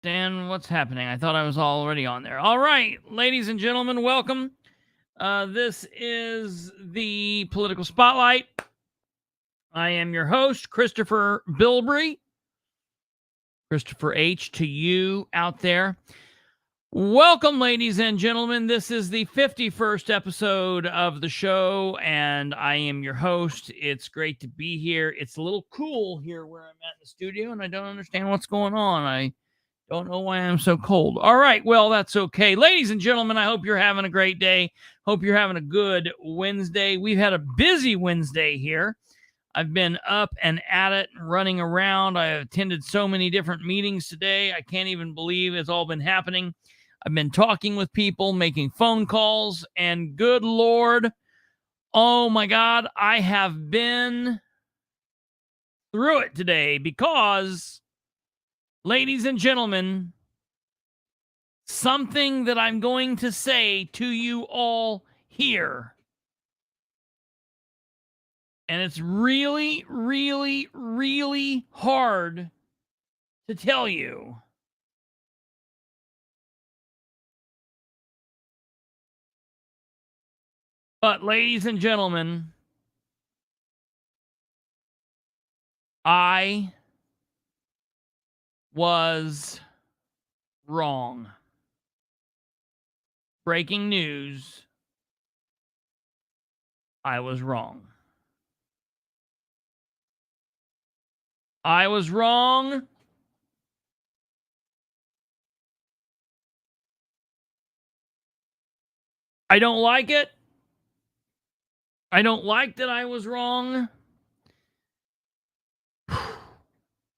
Dan, what's happening? I thought I was already on there. All right, ladies and gentlemen, welcome. This is the Political Spotlight. I am your host, Kristopher Bilbrey. Kristopher H to you out there. Welcome, ladies and gentlemen. This is the 51st episode of the show, and I am your host. It's great to be here. It's a little cool here where I'm at in the studio, and I don't understand what's going on. I don't know why I'm so cold. All right, well, that's okay. Ladies and gentlemen, I hope you're having a great day. Hope you're having a good Wednesday. We've had a busy Wednesday here. I've been up and at it, running around. I have attended so many different meetings today. I can't even believe it's all been happening. I've been talking with people, making phone calls, and good Lord, oh my God, I have been through it today because, ladies and gentlemen, something that I'm going to say to you all here, and it's really, really, really hard to tell you. But, ladies and gentlemen, I was wrong. Breaking news. I was wrong. I was wrong. I don't like it. I don't like that I was wrong.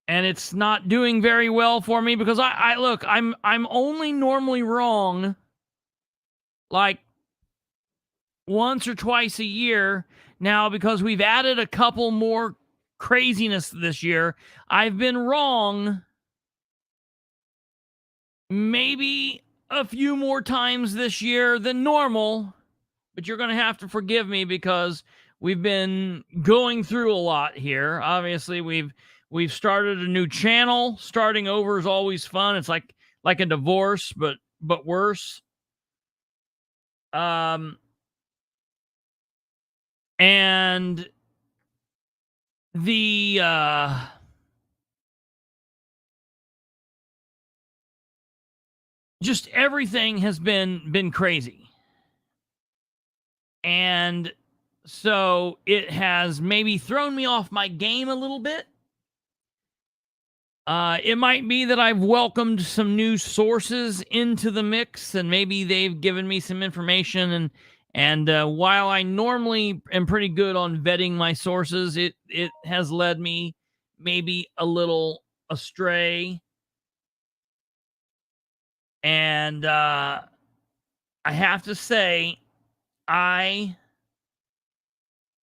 And it's not doing very well for me because I look, I'm only normally wrong like once or twice a year. Now, because we've added a couple more craziness this year, I've been wrong maybe a few more times this year than normal, but you're going to have to forgive me because we've been going through a lot here. Obviously, we've started a new channel. Starting over is always fun. It's like a divorce, but worse. And the just everything has been crazy. And so it has maybe thrown me off my game a little bit. It might be that I've welcomed some new sources into the mix, and maybe they've given me some information. And while I normally am pretty good on vetting my sources, it has led me maybe a little astray. And I have to say, I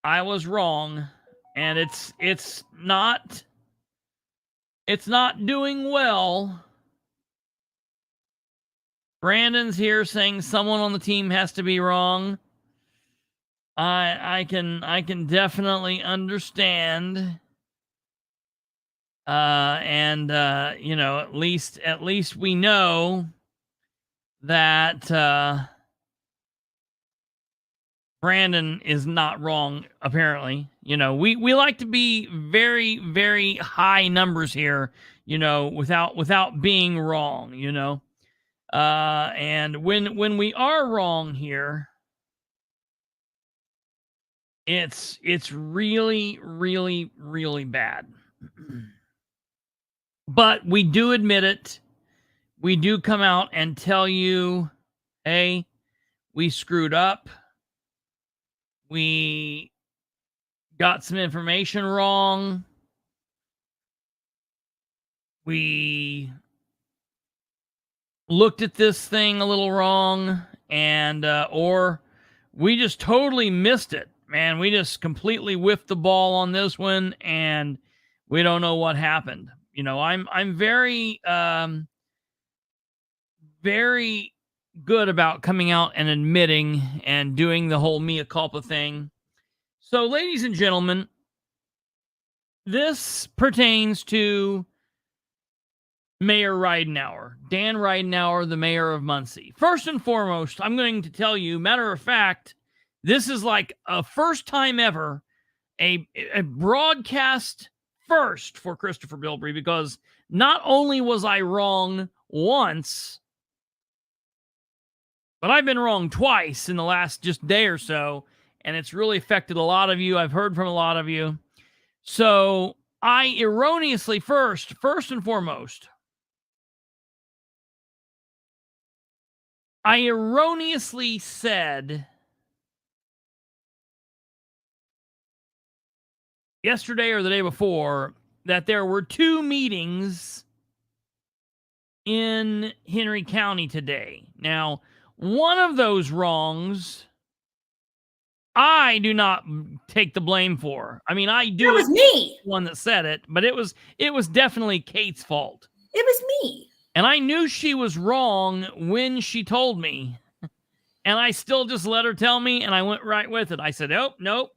was wrong, and it's not doing well. Brandon's here saying someone on the team has to be wrong. I can definitely understand. And you know, at least we know that Brandon is not wrong, apparently. You know, we like to be very, very high numbers here, you know, without being wrong, you know. And when we are wrong here, it's really, really, really bad. But we do admit it. We do come out and tell you, hey, we screwed up. We got some information wrong. We looked at this thing a little wrong, and or we just totally missed it, man. We just completely whiffed the ball on this one, and we don't know what happened. You know, I'm very very good about coming out and admitting and doing the whole mea culpa thing. So, ladies and gentlemen, this pertains to Mayor Ridenour, Dan Ridenour, the mayor of Muncie. First and foremost, I'm going to tell you, matter of fact, this is like a first time ever, a broadcast first for Kristopher Bilbrey, because not only was I wrong once, but I've been wrong twice in the last just day or so, and it's really affected a lot of you. I've heard from a lot of you. So I erroneously, first and foremost, I erroneously said yesterday or the day before that there were 2 meetings in Henry County today. Now, one of those wrongs I do not take the blame for. I mean, I do. It was me. One that said it, but it was definitely Kate's fault. It was me. And I knew she was wrong when she told me. And I still just let her tell me, and I went right with it. I said, oh, nope.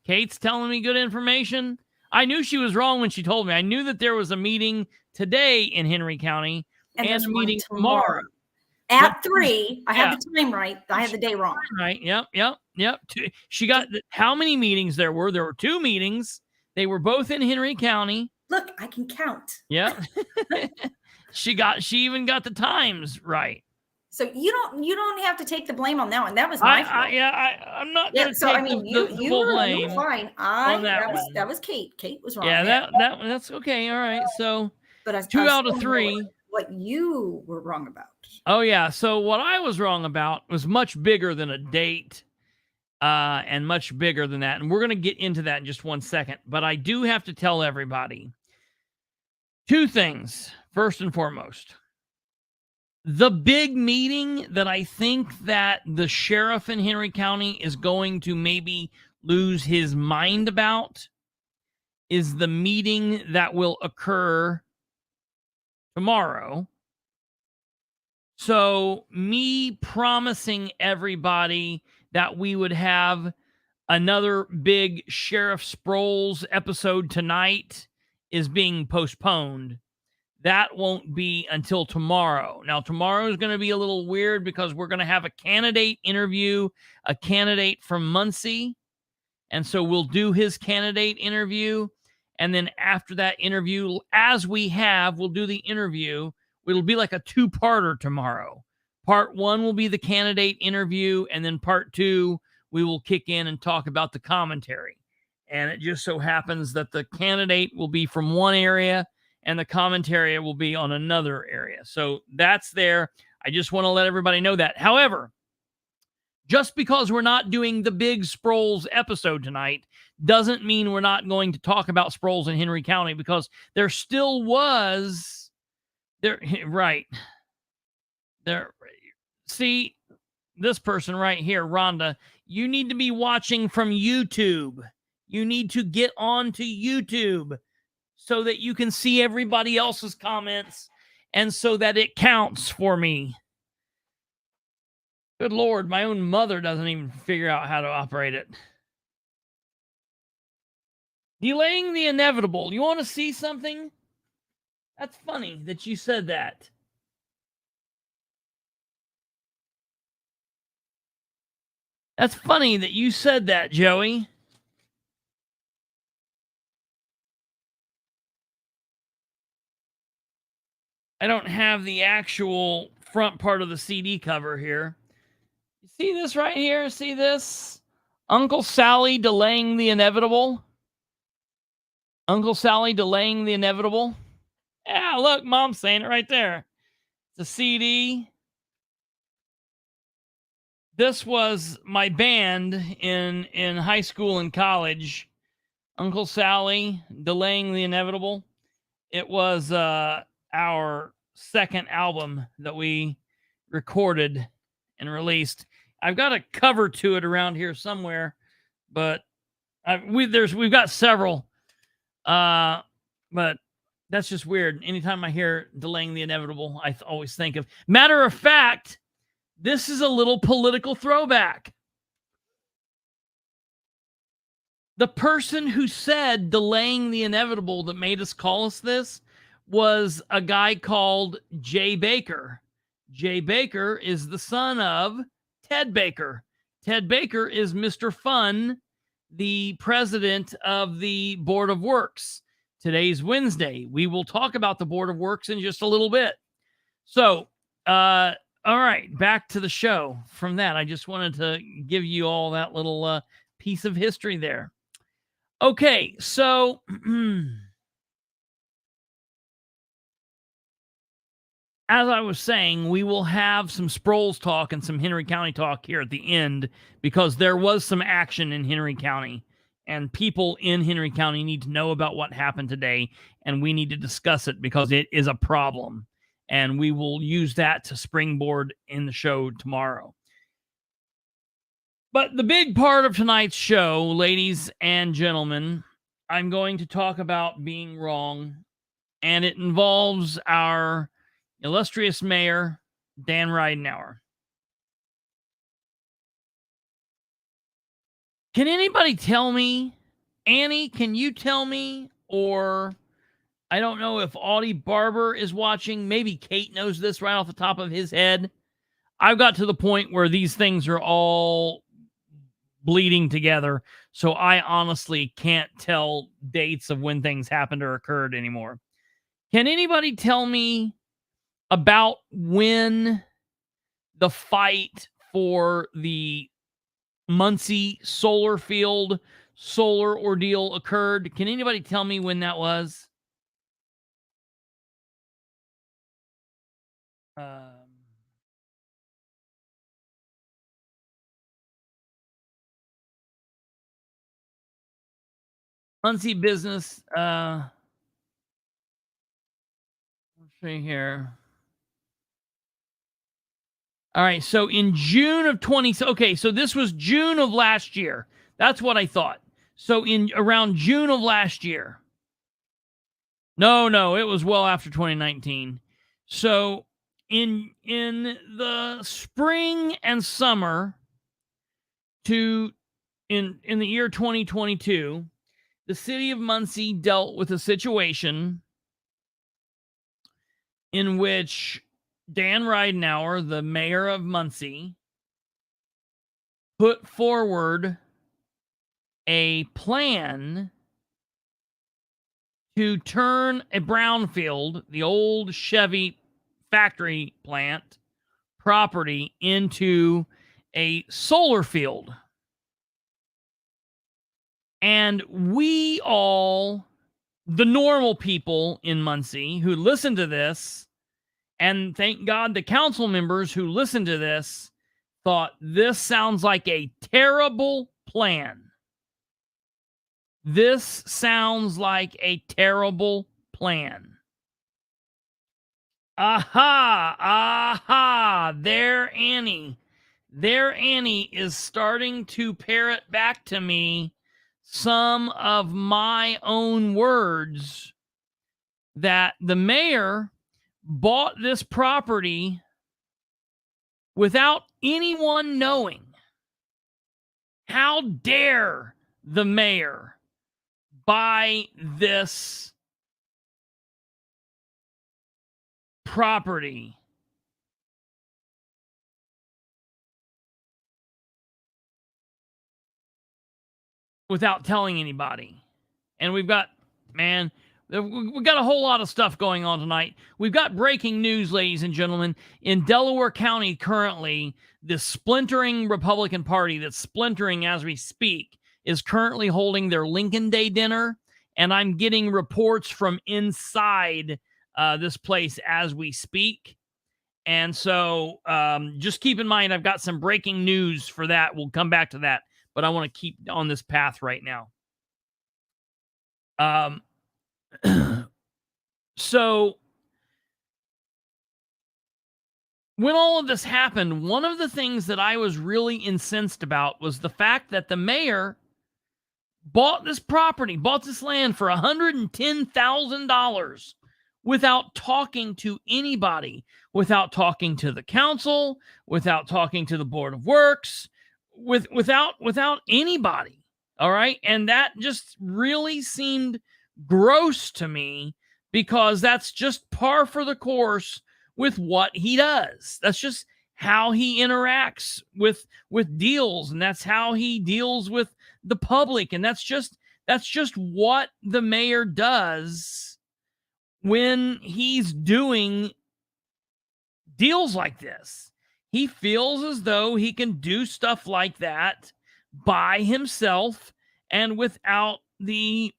Kate's telling me good information. I knew she was wrong when she told me. I knew that there was a meeting today in Henry County and a meeting tomorrow. At 3. I had the time right. I had the day wrong. Right. Yep. She got how many meetings there were? There were 2 meetings. They were both in Henry County. Look, I can count. Yeah. She even got the times right. So you don't have to take the blame on that one. That was my fault. I'm not going to so take I mean, the full blame. You were fine. That was Kate. Kate was wrong. Yeah, that's okay. All right. So, but 2 out of 3. What you were wrong about. Oh yeah. So what I was wrong about was much bigger than a date, and much bigger than that. And we're going to get into that in just one second. But I do have to tell everybody 2 things. First and foremost, the big meeting that I think that the sheriff in Henry County is going to maybe lose his mind about is the meeting that will occur tomorrow. So me promising everybody that we would have another big Sheriff Sproles episode tonight is being postponed. That won't be until tomorrow. Now, tomorrow is going to be a little weird because we're going to have a candidate interview, a candidate from Muncie. And so we'll do his candidate interview. And then after that interview, as we'll do the interview. It'll be like a 2-parter tomorrow. Part 1 will be the candidate interview. And then part 2, we will kick in and talk about the commentary. And it just so happens that the candidate will be from one area and the commentary will be on another area. So that's there. I just want to let everybody know that. However, just because we're not doing the big Sproles episode tonight doesn't mean we're not going to talk about Sproles in Henry County, because there still was there. Right there. See this person right here, Rhonda, you need to be watching from YouTube. You need to get onto YouTube so that you can see everybody else's comments and so that it counts for me. Good Lord, my own mother doesn't even figure out how to operate it. Delaying the inevitable. You want to see something? That's funny that you said that. That's funny that you said that, Joey. I don't have the actual front part of the CD cover here. You see this right here? See this? Uncle Sally delaying the inevitable. Uncle Sally delaying the inevitable. Yeah, look, Mom's saying it right there. It's a CD. This was my band in high school and college. Uncle Sally delaying the inevitable. It was our second album that we recorded and released. I've got a cover to it around here somewhere, but we've got several. But that's just weird. Anytime I hear delaying the inevitable, I always think of. Matter of fact, this is a little political throwback. The person who said delaying the inevitable that made us call us this was a guy called Jay Baker. Jay Baker is the son of Ted Baker. Ted Baker is Mr. Fun, the president of the Board of Works. Today's Wednesday. We will talk about the Board of Works in just a little bit. So, all right, back to the show. From that, I just wanted to give you all that little piece of history there. Okay, so as I was saying, we will have some Sproles talk and some Henry County talk here at the end because there was some action in Henry County and people in Henry County need to know about what happened today, and we need to discuss it because it is a problem, and we will use that to springboard in the show tomorrow. But the big part of tonight's show, ladies and gentlemen, I'm going to talk about being wrong, and it involves our illustrious mayor, Dan Ridenour. Can anybody tell me, Annie, can you tell me, or I don't know if Audie Barber is watching, maybe Kate knows this right off the top of his head. I've got to the point where these things are all bleeding together, so I honestly can't tell dates of when things happened or occurred anymore. Can anybody tell me about when the fight for the Muncie solar field solar ordeal occurred? Can anybody tell me when that was? Muncie business. Let's see here. All right, so in June of 20, okay, so this was June of last year. That's what I thought. So in around June of last year. No, it was well after 2019. So in the spring and summer in the year 2022, the city of Muncie dealt with a situation in which Dan Ridenour, the mayor of Muncie, put forward a plan to turn a brownfield, the old Chevy factory plant property, into a solar field. And we all, the normal people in Muncie who listen to this, and thank God the council members who listened to this, thought this sounds like a terrible plan. This sounds like a terrible plan. Aha, there Annie is starting to parrot back to me some of my own words that the mayor bought this property without anyone knowing. How dare the mayor buy this property without telling anybody? And we've got a whole lot of stuff going on tonight. We've got breaking news, ladies and gentlemen. In Delaware County currently, the splintering Republican Party that's splintering as we speak is currently holding their Lincoln Day dinner, and I'm getting reports from inside this place as we speak. And so just keep in mind, I've got some breaking news for that. We'll come back to that, but I want to keep on this path right now. So when all of this happened, one of the things that I was really incensed about was the fact that the mayor bought this property, bought this land for $110,000 without talking to anybody, without talking to the council, without talking to the Board of Works, without anybody. All right. And that just really seemed gross to me, because that's just par for the course with what he does. That's just how he interacts with deals, and that's how he deals with the public, and that's just what the mayor does when he's doing deals like this. He feels as though he can do stuff like that by himself and without the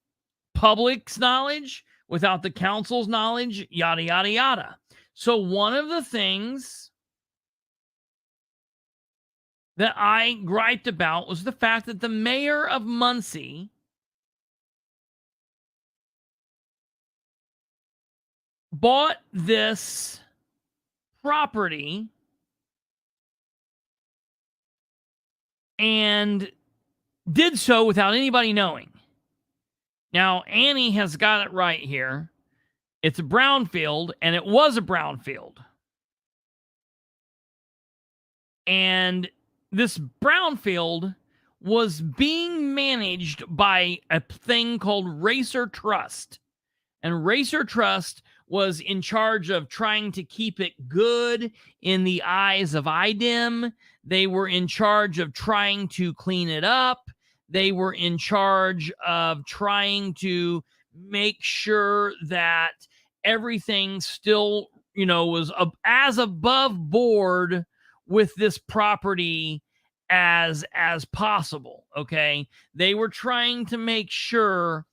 public's knowledge, without the council's knowledge, yada, yada, yada. So one of the things that I griped about was the fact that the mayor of Muncie bought this property and did so without anybody knowing. Now, Annie has got it right here. It's a brownfield, and it was a brownfield. And this brownfield was being managed by a thing called Racer Trust. And Racer Trust was in charge of trying to keep it good in the eyes of IDEM. They were in charge of trying to clean it up. They were in charge of trying to make sure that everything still, was as above board with this property as possible. Okay. They were trying to make sure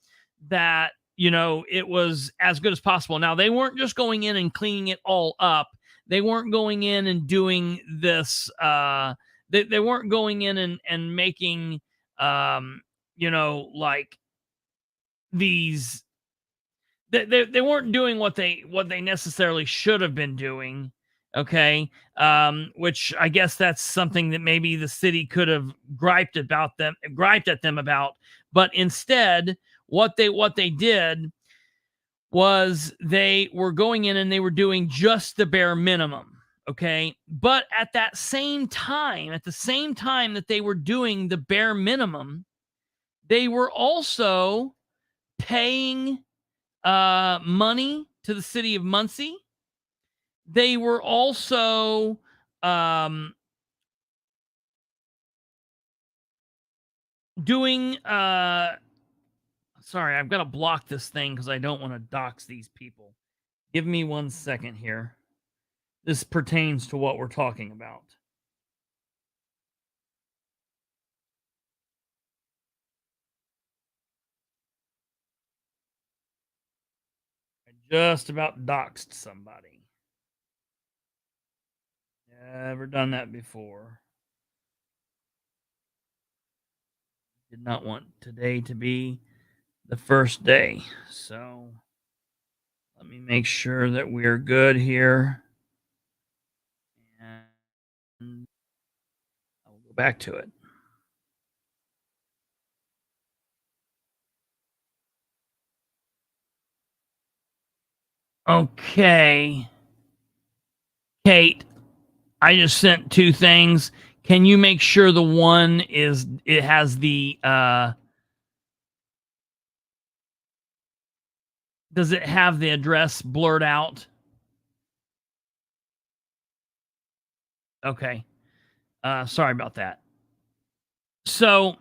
that, it was as good as possible. Now, they weren't just going in and cleaning it all up. They weren't going in and doing this. They weren't going in and making, like these. They weren't doing what they necessarily should have been doing. Okay. Which I guess that's something that maybe the city could have griped at them about. But instead, what they did was they were going in and they were doing just the bare minimum. Okay. But at the same time that they were doing the bare minimum, they were also paying money to the city of Muncie. They were also doing sorry, I've got to block this thing because I don't want to dox these people. Give me 1 second here. This pertains to what we're talking about. I just about doxed somebody. Never done that before. Did not want today to be the first day. So let me make sure that we're good here. And I'll go back to it. Okay. Kate, I just sent 2 things. Can you make sure the one it has the does it have the address blurred out? Okay. Sorry about that. So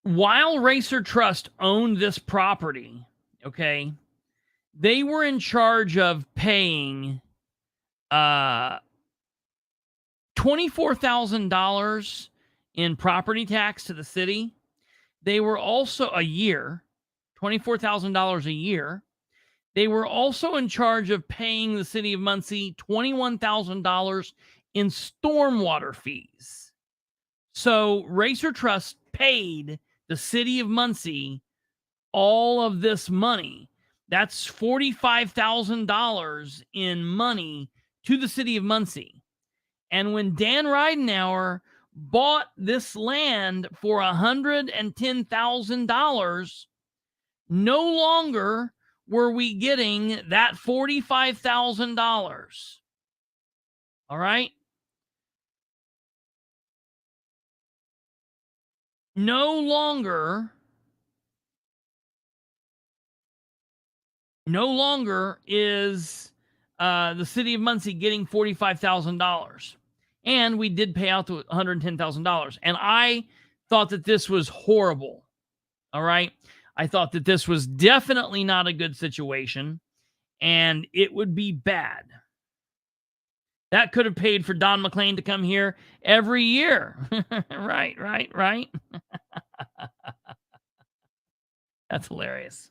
while Racer Trust owned this property, okay, they were in charge of paying $24,000 in property tax to the city. They were also $24,000 a year. They were also in charge of paying the city of Muncie $21,000 in stormwater fees. So Racer Trust paid the city of Muncie all of this money. That's $45,000 in money to the city of Muncie. And when Dan Ridenour bought this land for $110,000, no longer were we getting that $45,000. All right? No longer no longer is the city of Muncie getting $45,000. And we did pay out the $110,000. And I thought that this was horrible. All right. I thought that this was definitely not a good situation, and it would be bad. That could have paid for Don McLean to come here every year. Right. That's hilarious.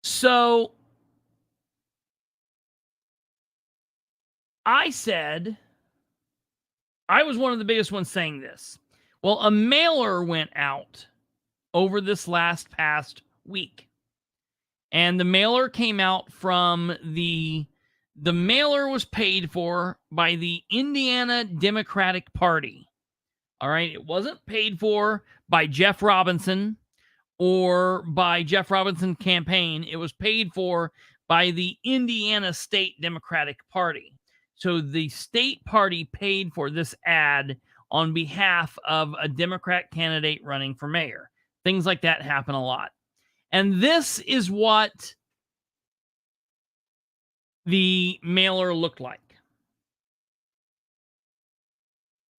So I said, I was one of the biggest ones saying this. Well, a mailer went out over this past week. And the mailer came out from the mailer was paid for by the Indiana Democratic Party. All right. It wasn't paid for by Jeff Robinson or by Jeff Robinson campaign. It was paid for by the Indiana State Democratic Party. So the state party paid for this ad on behalf of a Democrat candidate running for mayor. Things like that happen a lot. And this is what the mailer looked like.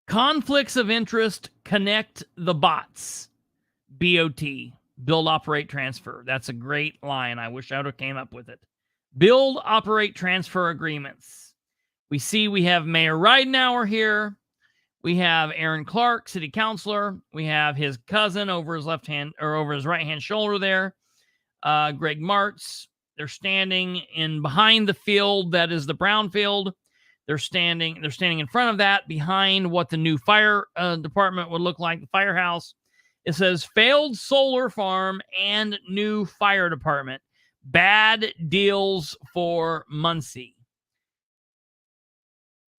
Conflicts of interest, connect the bots. BOT, build, operate, transfer. That's a great line. I wish I would have came up with it. Build, operate, transfer agreements. We have Mayor Ridenour here. We have Aaron Clark, city councilor. We have his cousin over his left hand or over his right hand shoulder there. Greg Martz. They're standing in behind the field that is the brown field. They're standing in front of that, behind what the new fire department would look like, the firehouse. It says failed solar farm and new fire department. Bad deals for Muncie.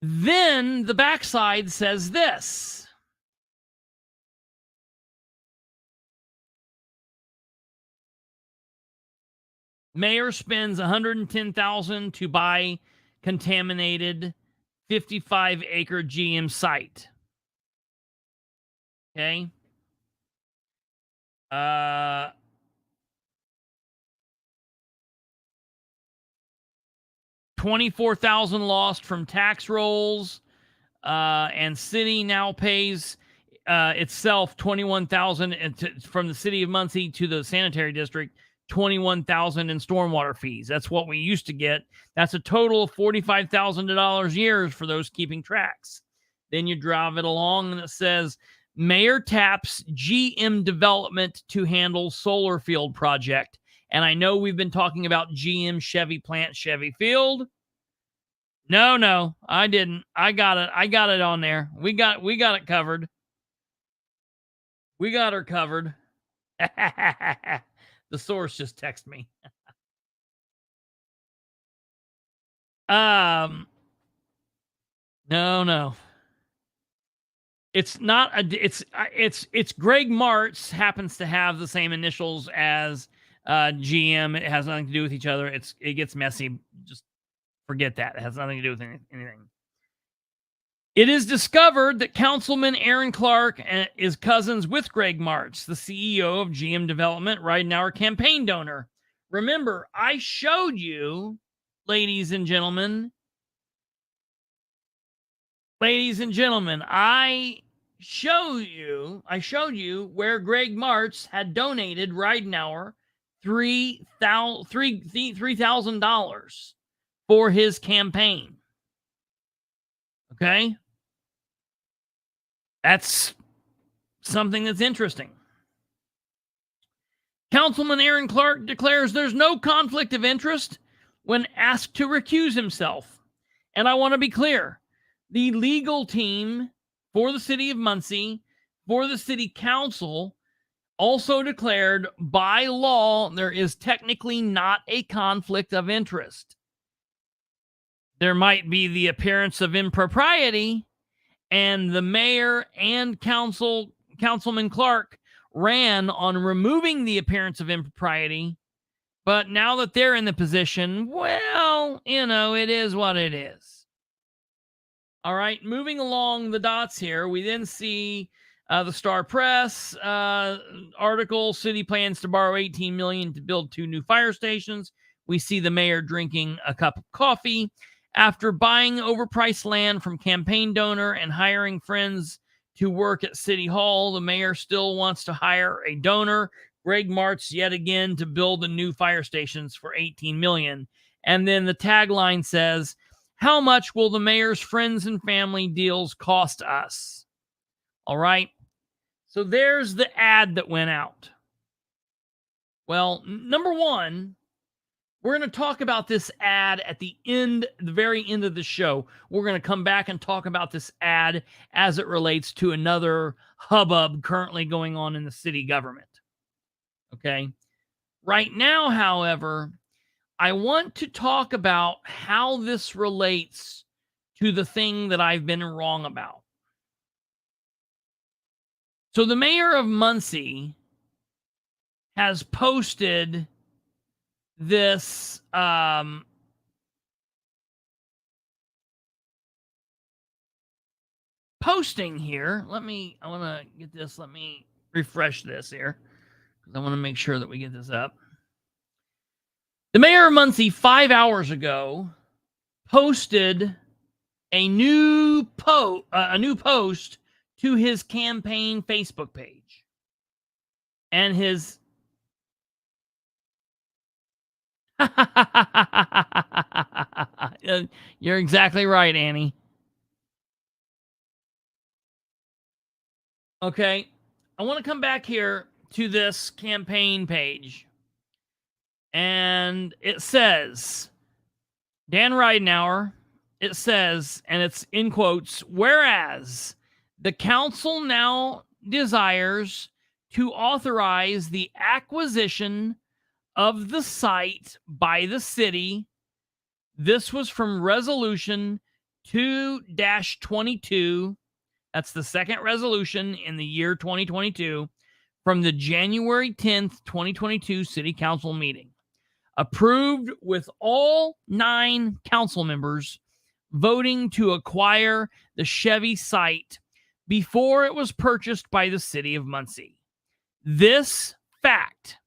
Then the backside says this. Mayor spends $110,000 to buy contaminated 55-acre GM site. Okay. 24,000 lost from tax rolls, and city now pays itself 21,000 from the city of Muncie to the sanitary district, 21,000 in stormwater fees. That's what we used to get. That's a total of $45,000 a year for those keeping tracks. Then you drive it along and it says mayor taps GM development to handle solar field project. And I know we've been talking about GM Chevy plant, Chevy Field. No, I didn't. I got it on there. We got it covered. We got her covered. The source just texted me. No. It's not it's Greg Martz happens to have the same initials as GM. It has nothing to do with each other. It gets messy. Just forget that. It has nothing to do with anything. It is discovered that Councilman Aaron Clark is cousins with Greg Martz, the CEO of GM Development, Ridenour campaign donor. Remember, I showed you, ladies and gentlemen, I showed you where Greg Martz had donated Ridenour $3,000 for his campaign. Okay? That's something that's interesting. Councilman Aaron Clark declares there's no conflict of interest when asked to recuse himself. And I want to be clear. The legal team for the city of Muncie, for the city council, also declared by law there is technically not a conflict of interest. There might be the appearance of impropriety, and the mayor and Councilman Clark ran on removing the appearance of impropriety. But now that they're in the position, well, it is what it is. All right, moving along the dots here, we then see The Star Press article, city plans to borrow $18 million to build 2 new fire stations. We see the mayor drinking a cup of coffee. After buying overpriced land from campaign donor and hiring friends to work at City Hall, the mayor still wants to hire a donor, Greg Martz, yet again to build the new fire stations for $18 million. And then the tagline says, "How much will the mayor's friends and family deals cost us?" All right. So there's the ad that went out. Well, number one, we're going to talk about this ad at the very end of the show. We're going to come back and talk about this ad as it relates to another hubbub currently going on in the city government. Okay. Right now, however, I want to talk about how this relates to the thing that I've been wrong about. So the mayor of Muncie has posted this posting here. I want to get this. Let me refresh this here because I want to make sure that we get this up. The mayor of Muncie 5 hours ago posted a new post to his campaign Facebook page. And his You're exactly right, Annie. Okay. I want to come back here to this campaign page. And it says, Dan Ridenour, it says, and it's in quotes, "Whereas the council now desires to authorize the acquisition of the site by the city." This was from Resolution 2-22. That's the second resolution in the year 2022 from the January 10th, 2022 City Council meeting. Approved with all 9 council members voting to acquire the Chevy site before it was purchased by the city of Muncie. This fact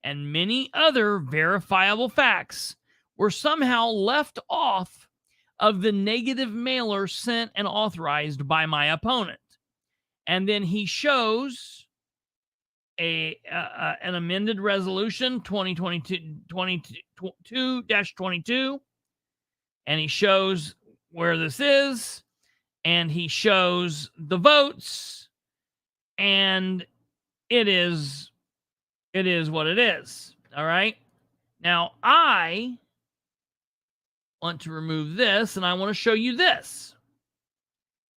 and many other verifiable facts were somehow left off of the negative mailer sent and authorized by my opponent. And then he shows an amended resolution 2022-22, and he shows where this is, and he shows the votes, and it is what it is. All right. Now I want to remove this, and I want to show you this.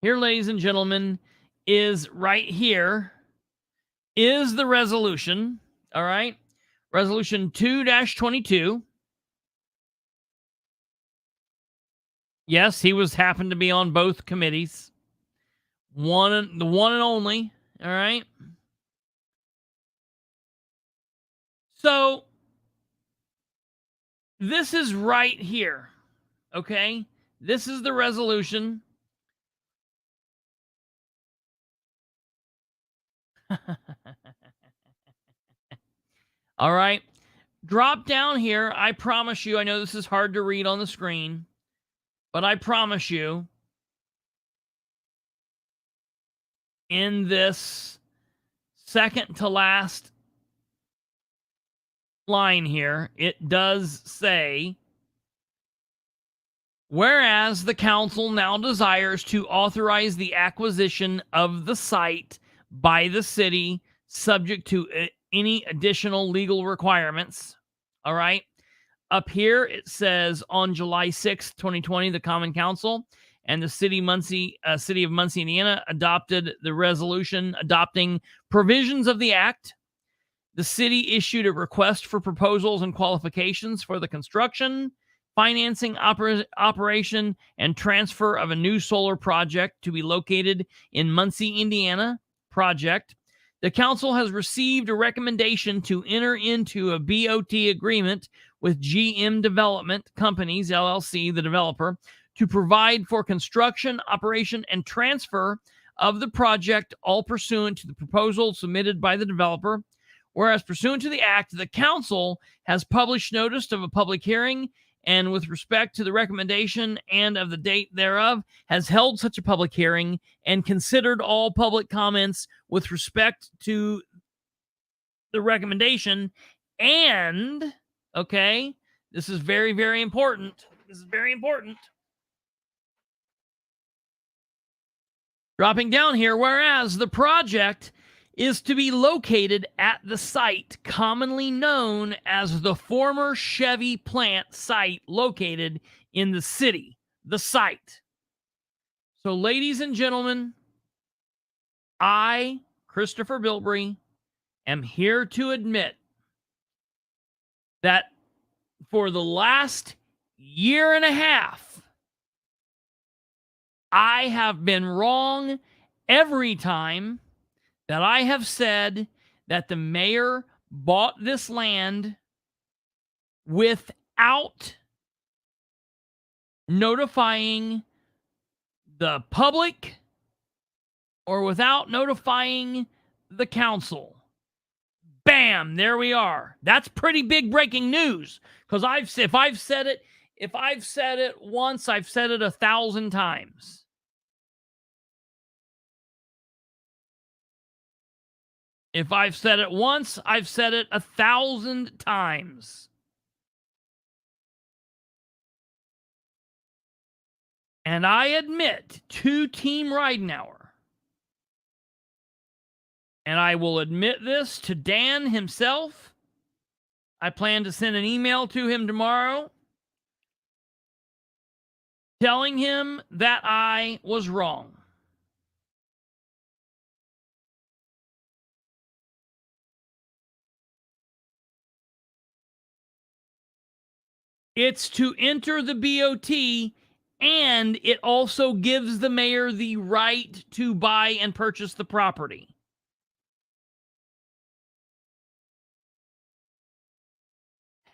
Here, ladies and gentlemen, is right here is the resolution. All right. Resolution 2-22. Yes, he happened to be on both committees. The one and only. All right. So this is right here. Okay. This is the resolution. All right. Drop down here. I promise you, I know this is hard to read on the screen, but I promise you, in this second to last line here, it does say, "Whereas the council now desires to authorize the acquisition of the site by the city, subject to any additional legal requirements." All right. Up here, it says, on July 6th, 2020, the Common Council and the city of Muncie, Indiana, adopted the resolution adopting provisions of the act. The city issued a request for proposals and qualifications for the construction, financing, operation, and transfer of a new solar project to be located in Muncie, Indiana. Project. The council has received a recommendation to enter into a BOT agreement with GM Development Companies, LLC, the developer, to provide for construction, operation, and transfer of the project, all pursuant to the proposal submitted by the developer. Whereas pursuant to the act, the council has published notice of a public hearing, and with respect to the recommendation and of the date thereof, has held such a public hearing and considered all public comments with respect to the recommendation. And, okay, this is very, very important. This is very important. Dropping down here, whereas the project is to be located at the site commonly known as the former Chevy plant site located in the city, the site. So, ladies and gentlemen, I, Kristopher Bilbrey, am here to admit that for the last year and a half, I have been wrong every time that I have said that the mayor bought this land without notifying the public or without notifying the council. Bam, there we are. That's pretty big breaking news, because if I've said it once, I've said it 1,000 times. If I've said it once, I've said it 1,000 times. And I admit to Team Ridenour, and I will admit this to Dan himself. I plan to send an email to him tomorrow telling him that I was wrong. It's to enter the BOT, and it also gives the mayor the right to buy and purchase the property.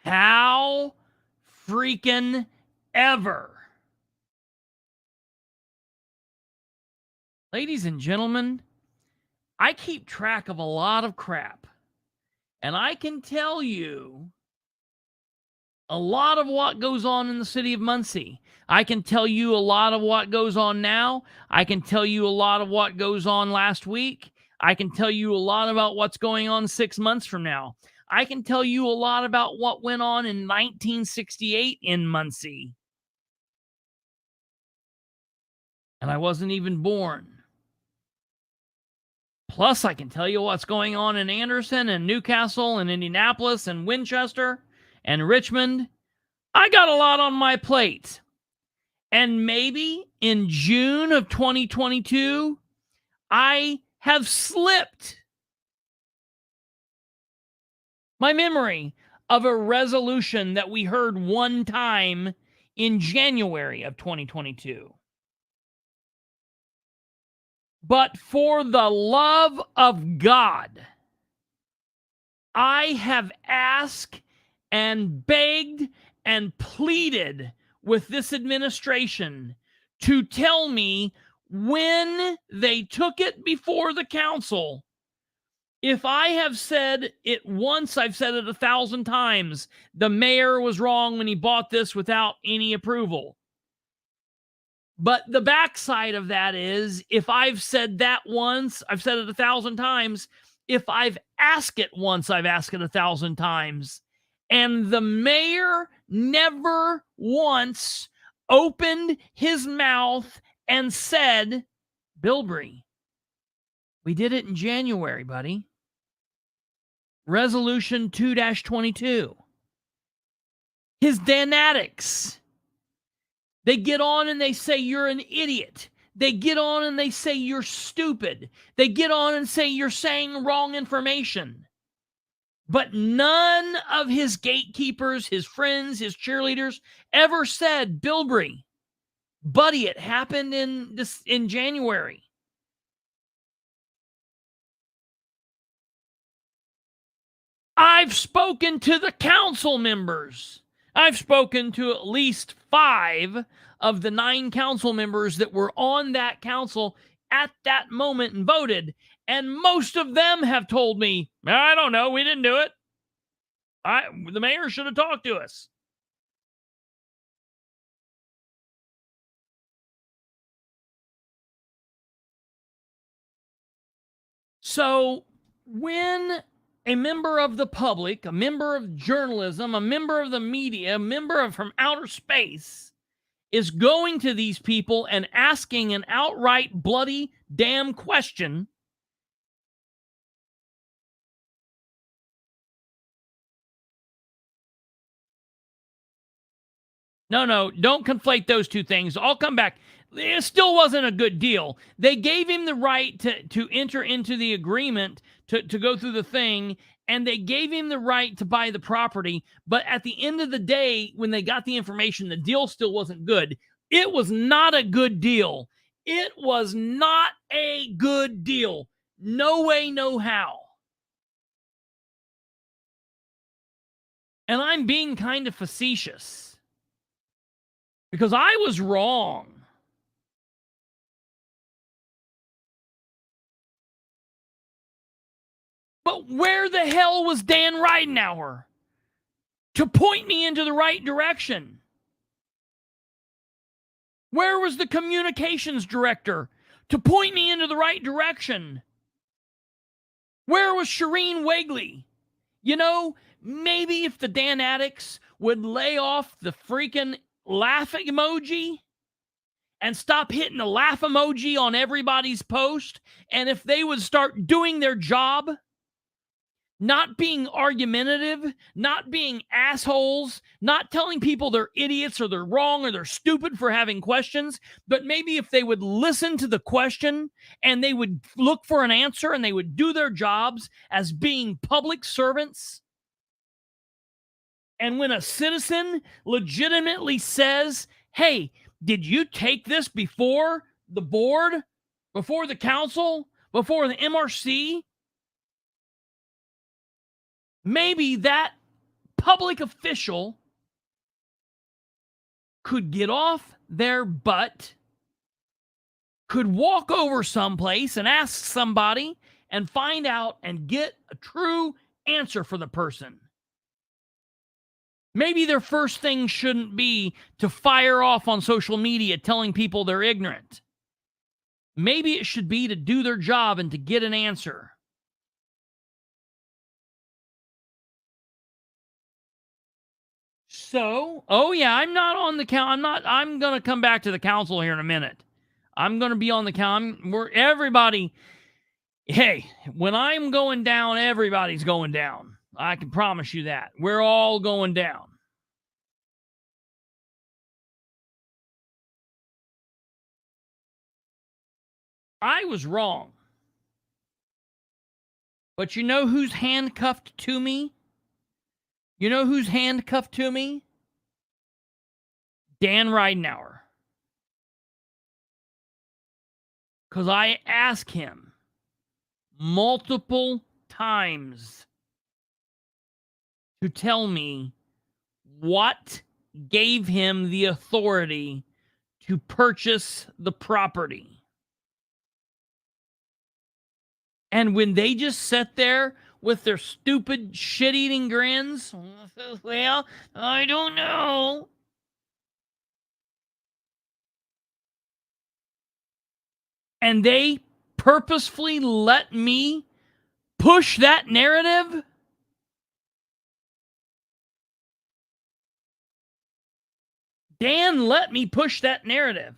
How freaking ever. Ladies and gentlemen, I keep track of a lot of crap, and I can tell you a lot of what goes on in the city of Muncie. I can tell you a lot of what goes on now. I can tell you a lot of what goes on last week. I can tell you a lot about what's going on 6 months from now. I can tell you a lot about what went on in 1968 in Muncie. And I wasn't even born. Plus, I can tell you what's going on in Anderson and Newcastle and Indianapolis and Winchester and Richmond. I got a lot on my plate. And maybe in June of 2022, I have slipped my memory of a resolution that we heard one time in January of 2022. But for the love of God, I have asked and begged and pleaded with this administration to tell me when they took it before the council. If I have said it once, I've said it 1,000 times. The mayor was wrong when he bought this without any approval. But the backside of that is, if I've said that once, I've said it 1,000 times. If I've asked it once, I've asked it 1,000 times. And the mayor never once opened his mouth and said, Bilbrey, we did it in January, buddy. Resolution 2-22. His danatics. They get on and they say you're an idiot. They get on and they say you're stupid. They get on and say you're saying wrong information. But none of his gatekeepers, his friends, his cheerleaders ever said, Bilbrey, buddy, it happened in January. I've spoken to the council members. I've spoken to at least 5 of the 9 council members that were on that council at that moment and voted. And most of them have told me, I don't know, we didn't do it. The mayor should have talked to us. So when a member of the public, a member of journalism, a member of the media, a member of from outer space is going to these people and asking an outright bloody damn question, no, don't conflate those two things. I'll come back. It still wasn't a good deal. They gave him the right to enter into the agreement to go through the thing, and they gave him the right to buy the property. But at the end of the day, when they got the information, the deal still wasn't good. It was not a good deal. It was not a good deal. No way, no how. And I'm being kind of facetious because I was wrong. But where the hell was Dan Ridenour to point me into the right direction? Where was the communications director to point me into the right direction? Where was Shireen Wegley? You know, maybe if the Dan addicts would lay off the freaking laugh emoji and stop hitting the laugh emoji on everybody's post, and if they would start doing their job, not being argumentative, not being assholes, not telling people they're idiots or they're wrong or they're stupid for having questions, but maybe if they would listen to the question and they would look for an answer and they would do their jobs as being public servants. And when a citizen legitimately says, hey, did you take this before the board, before the council, before the MRC? Maybe that public official could get off their butt, could walk over someplace and ask somebody and find out and get a true answer for the person. Maybe their first thing shouldn't be to fire off on social media telling people they're ignorant. Maybe it should be to do their job and to get an answer. So, I'm not on the count. I'm going to come back to the council here in a minute. I'm going to be on the count. Everybody, hey, when I'm going down, everybody's going down. I can promise you that. We're all going down. I was wrong. But you know who's handcuffed to me? You know who's handcuffed to me? Dan Ridenour. Because I asked him multiple times to tell me what gave him the authority to purchase the property. And when they just sat there with their stupid shit-eating grins, well, I don't know. And they purposefully let me push that narrative. Dan let me push that narrative.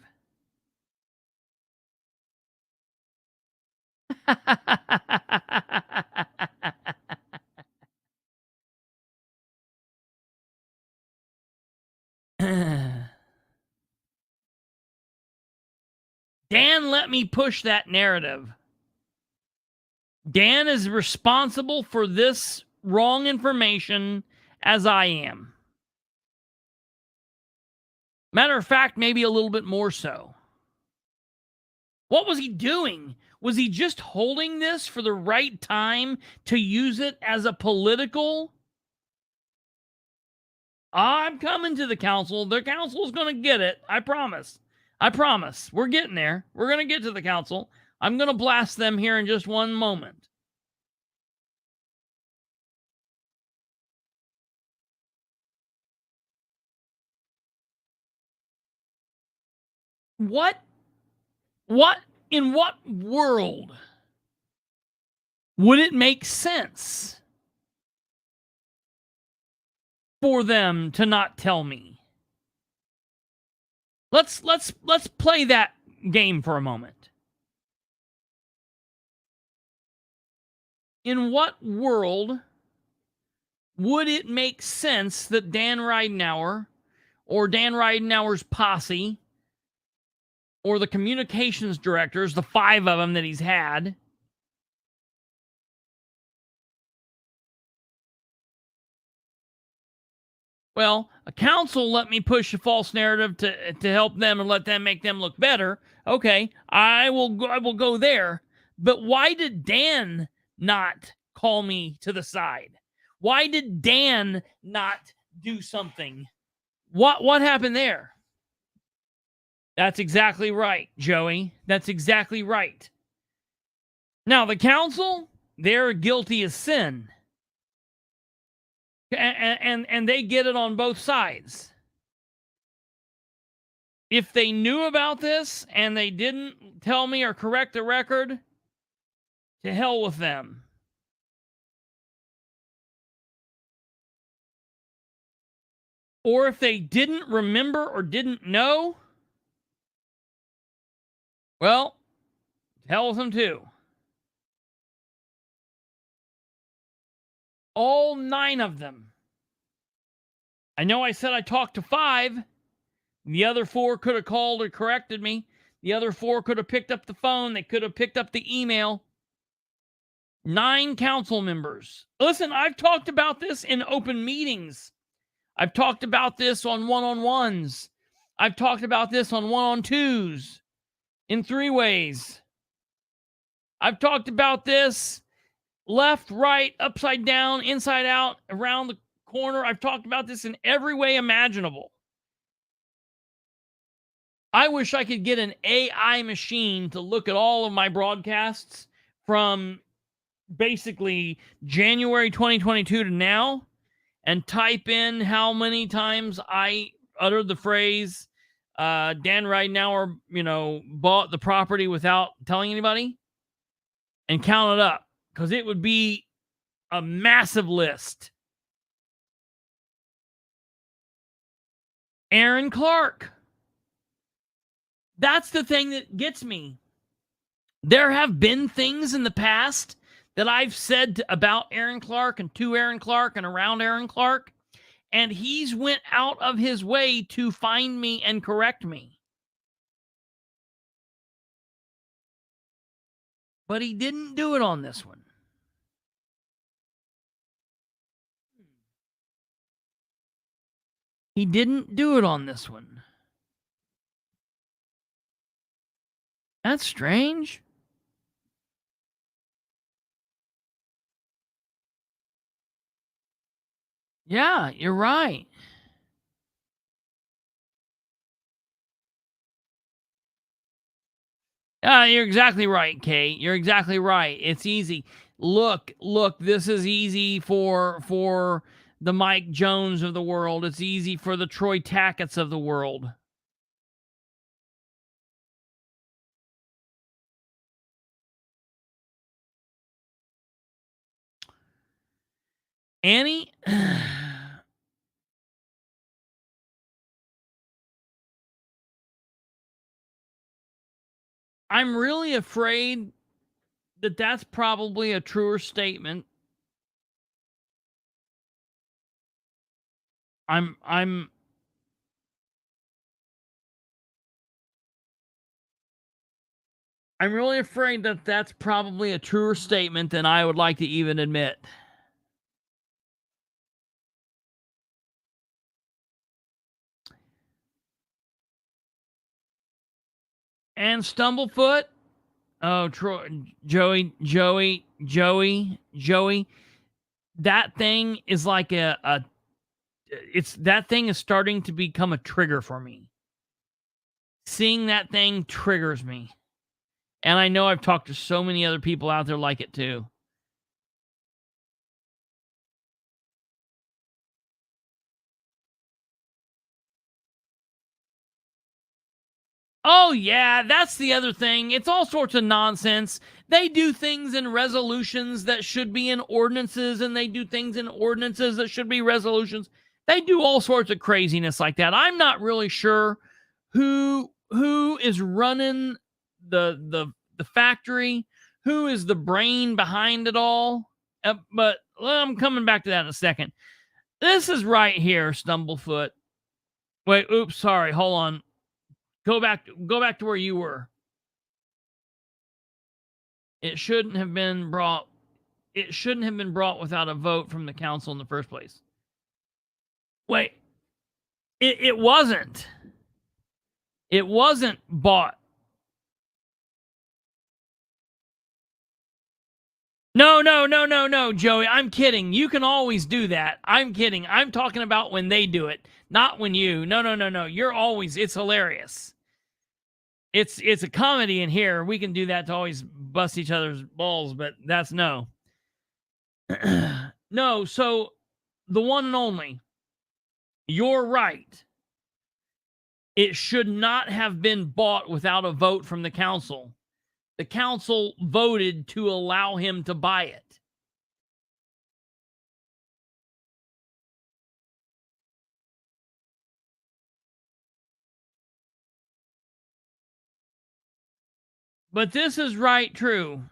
Dan let me push that narrative. Dan is responsible for this wrong information as I am. Matter of fact, maybe a little bit more so. What was he doing? Was he just holding this for the right time to use it as a political? I'm coming to the council. The council's going to get it. I promise. I promise. We're getting there. We're going to get to the council. I'm going to blast them here in just one moment. What in what world would it make sense for them to not tell me? Let's play that game for a moment. In what world would it make sense that Dan Ridenour or Dan Ridenour's posse or the communications directors, the 5 of them that he's had, well, a council let me push a false narrative to help them and let them make them look better. Okay, I will go there. But why did Dan not call me to the side? Why did Dan not do something? What happened there? That's exactly right, Joey. That's exactly right. Now, the council, they're guilty as sin. And they get it on both sides. If they knew about this and they didn't tell me or correct the record, to hell with them. Or if they didn't remember or didn't know, well, hell with them too. All 9 of them. I know I said I talked to 5. The other 4 could have called or corrected me. The other 4 could have picked up the phone. They could have picked up the email. 9 council members. Listen, I've talked about this in open meetings. I've talked about this on one-on-ones. I've talked about this on one-on-twos. In 3 ways. I've talked about this left, right, upside down, inside out, around the corner. I've talked about this in every way imaginable. I wish I could get an AI machine to look at all of my broadcasts from basically January 2022 to now and type in how many times I uttered the phrase, Dan Ridenour, bought the property without telling anybody, and count it up, because it would be a massive list. Aaron Clark. That's the thing that gets me. There have been things in the past that I've said about Aaron Clark and to Aaron Clark and around Aaron Clark, and he's went out of his way to find me and correct me. But he didn't do it on this one. He didn't do it on this one. That's strange. Yeah, you're right. You're exactly right, Kate. You're exactly right. It's easy. Look, this is easy for the Mike Jones of the world. It's easy for the Troy Tackett's of the world. Annie, I'm really afraid that that's probably a truer statement. I'm really afraid that that's probably a truer statement than I would like to even admit. And Stumblefoot. Oh, Troy, Joey. That thing is like that thing is starting to become a trigger for me. Seeing that thing triggers me. And I know I've talked to so many other people out there like it too. Oh, yeah, that's the other thing. It's all sorts of nonsense. They do things in resolutions that should be in ordinances, and they do things in ordinances that should be resolutions. They do all sorts of craziness like that. I'm not really sure who is running the factory, who is the brain behind it all. But I'm coming back to that in a second. This is right here, Stumblefoot. Wait, oops, sorry. Hold on. Go back to where you were. It shouldn't have been brought without a vote from the council in the first place. Wait. It wasn't. It wasn't bought. No, Joey. I'm kidding. You can always do that. I'm kidding. I'm talking about when they do it, not when you. No. You're always, it's hilarious. It's a comedy in here. We can do that to always bust each other's balls, but that's no. No, so the one and only. You're right. It should not have been bought without a vote from the council. The council voted to allow him to buy it. But this is right true.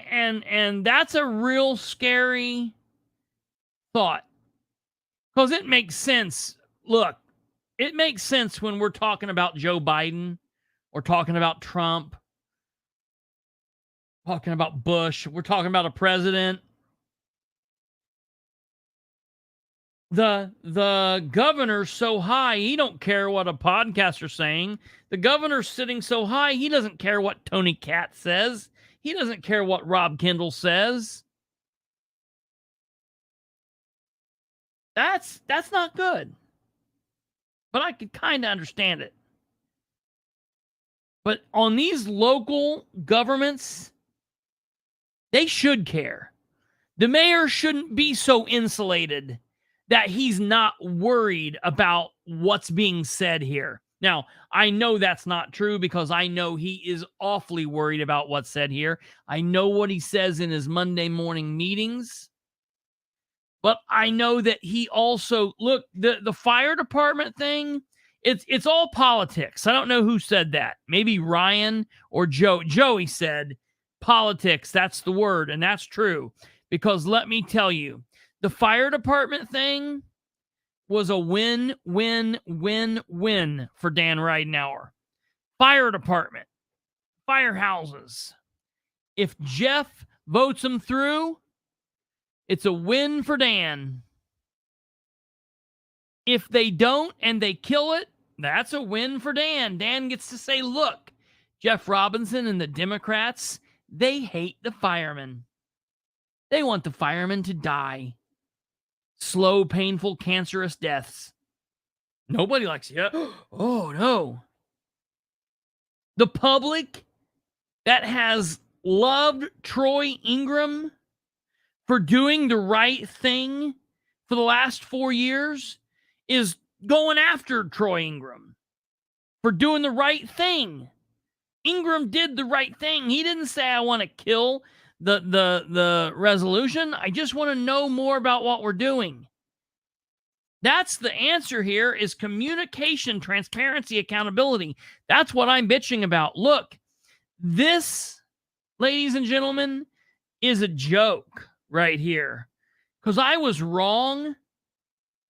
And that's a real scary thought. Because it makes sense. Look, it makes sense when we're talking about Joe Biden or talking about Trump, talking about Bush. We're talking about a president. The governor's so high, he don't care what a podcaster's saying. The governor's sitting so high, he doesn't care what Tony Katz says. He doesn't care what Rob Kendall says. That's not good. But I could kind of understand it. But on these local governments, they should care. The mayor shouldn't be so insulated that he's not worried about what's being said here. Now, I know that's not true because I know he is awfully worried about what's said here. I know what he says in his Monday morning meetings. But I know that he also, look, the fire department thing, it's all politics. I don't know who said that. Maybe Ryan or Joe. Joey said politics, that's the word, and that's true. Because let me tell you, the fire department thing was a win for Dan Ridenour. Fire department, firehouses. If Jeff votes them through, it's a win for Dan. If they don't and they kill it, that's a win for Dan. Dan gets to say, look, Jeff Robinson and the Democrats, they hate the firemen. They want the firemen to die. Slow, painful, cancerous deaths. Nobody likes it. Oh, no. The public that has loved Troy Ingram for doing the right thing for the last 4 years is going after Troy Ingram for doing the right thing. Ingram did the right thing. He didn't say, I want to kill the resolution. I just want to know more about what we're doing. That's the answer here is communication, transparency, accountability. That's what I'm bitching about. Look, this, ladies and gentlemen, is a joke right here. Because I was wrong,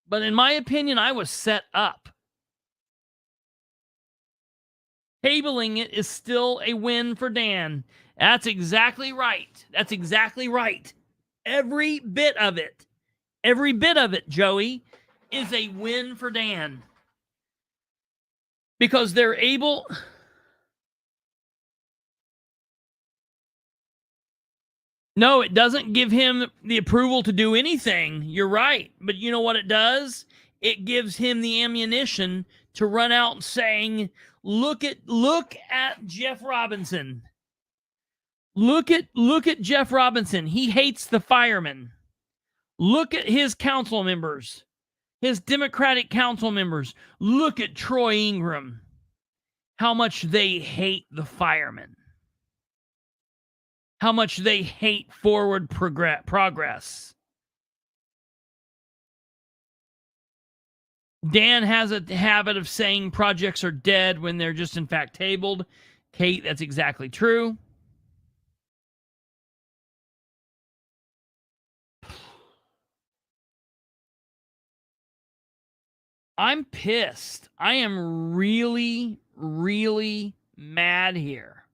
but in my opinion, I was set up. Tabling it is still a win for Dan. That's exactly right. That's exactly right. Every bit of it, Joey, is a win for Dan. Because they're able... No, it doesn't give him the approval to do anything. You're right. But you know what it does? it gives him the ammunition to run out saying, look at Jeff Robinson. Look at Jeff Robinson. He hates the firemen. Look at his council members, his Democratic council members. Look at Troy Ingram, how much they hate the firemen, how much they hate forward progress. Dan has a habit of saying projects are dead when they're just in fact tabled. Kate, that's exactly true. I'm pissed. I am really, really mad here.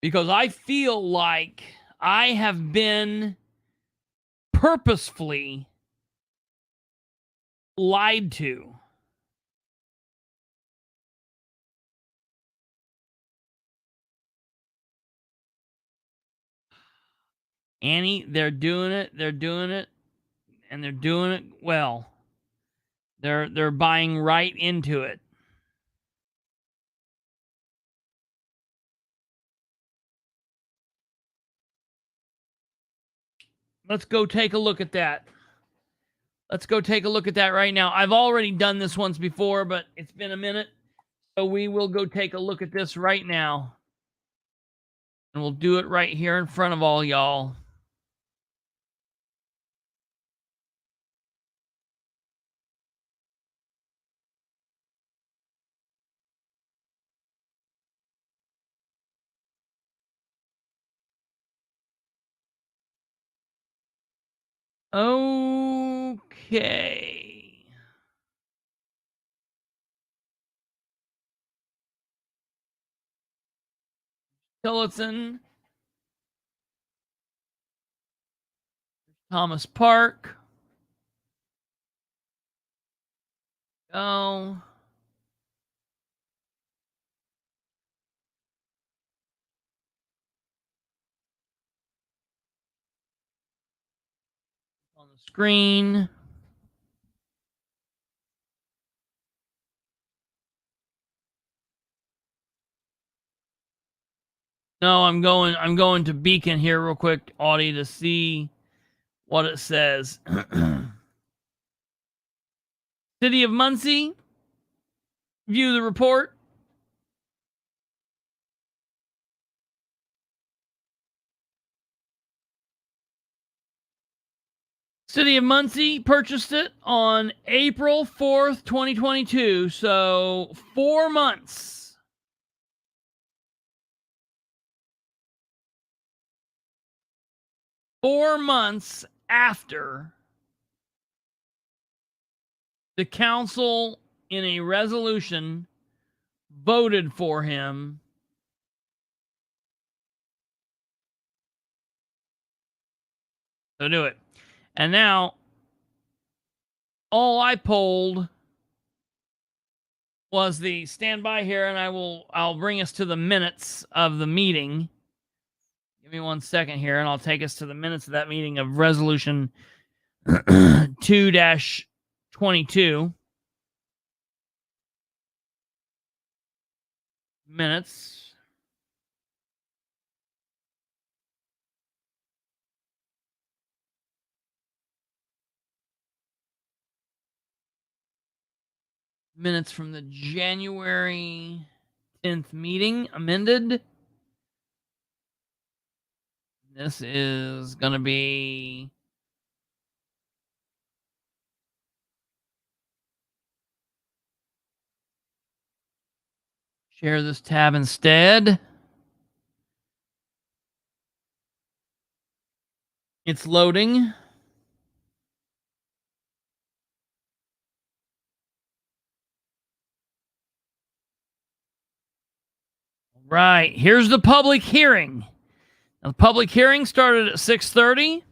Because I feel like I have been purposefully lied to. Annie, they're doing it. They're doing it. And they're doing it well. They're buying right into it. Let's go take a look at that. Let's go take a look at that right now. I've already done this once before, but it's been a minute. So we will go take a look at this right now. And we'll do it right here in front of all y'all. Okay. Tillotson. Thomas Park. Go. On the screen. No, I'm going to Beacon here real quick, Audie, to see what it says. City of Muncie. View the report. City of Muncie purchased it on April 4th, 2022. So 4 months. 4 months after the council in a resolution voted for him to do it. And now all I polled was the standby here, and I'll bring us to the minutes of the meeting. Give me 1 second here, and I'll take us to the minutes of that meeting of resolution 2-22. Minutes. Minutes from the January 10th meeting, amended. This is going to be share this tab instead. It's loading. Right, here's the public hearing. Now, the public hearing started at 6:30.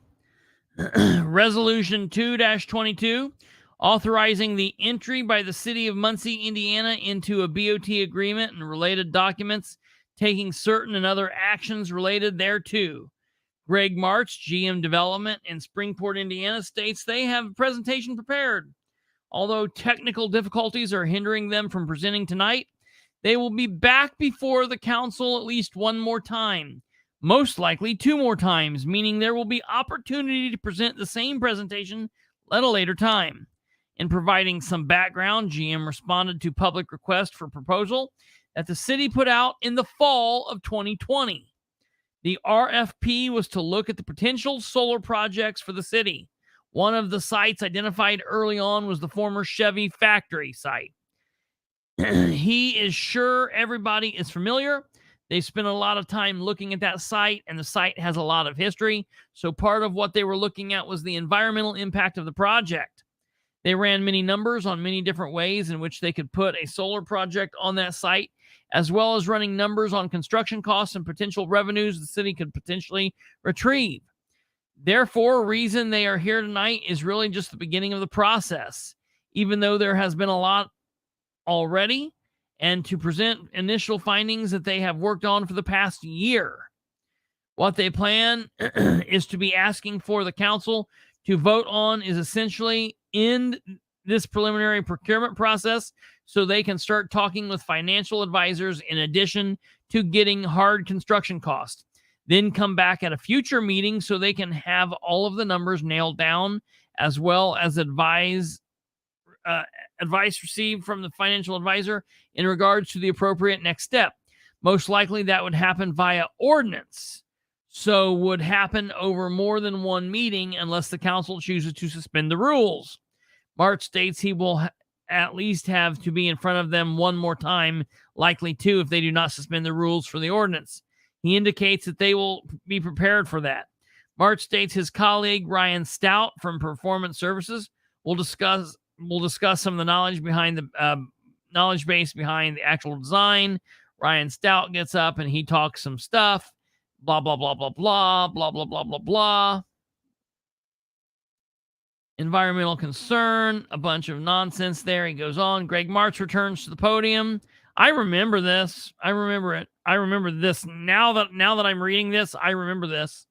Resolution 2-22, authorizing the entry by the city of Muncie, Indiana, into a BOT agreement and related documents, taking certain and other actions related thereto, Greg March, GM Development in Springport, Indiana, states they have a presentation prepared. Although technical difficulties are hindering them from presenting tonight, they will be back before the council at least one more time, most likely two more times, meaning there will be opportunity to present the same presentation at a later time. In providing some background, GM responded to public request for proposal that the city put out in the fall of 2020. The RFP was to look at the potential solar projects for the city. One of the sites identified early on was the former Chevy factory site. He is sure everybody is familiar. They spent a lot of time looking at that site, and the site has a lot of history. So part of what they were looking at was the environmental impact of the project. They ran many numbers on many different ways in which they could put a solar project on that site, as well as running numbers on construction costs and potential revenues the city could potentially retrieve. Therefore, reason they are here tonight is really just the beginning of the process, even though there has been a lot already, and to present initial findings that they have worked on for the past year. What they plan is to be asking for the council to vote on is essentially end this preliminary procurement process so they can start talking with financial advisors in addition to getting hard construction costs. Then come back at a future meeting so they can have all of the numbers nailed down, as well as advice received from the financial advisor in regards to the appropriate next step. Most likely that would happen via ordinance. So would happen over more than one meeting unless the council chooses to suspend the rules. March states he will at least have to be in front of them one more time, likely two if they do not suspend the rules for the ordinance. He indicates that they will be prepared for that. March states his colleague Ryan Stout from Performance Services will discuss some of the knowledge behind the knowledge base behind the actual design. Ryan Stout gets up and he talks some stuff. Blah, blah, blah, blah, blah, blah, blah, blah, blah, blah. Environmental concern, a bunch of nonsense there. He goes on. Greg March returns to the podium. I remember this. I remember it. I remember this. Now that I'm reading this, I remember this.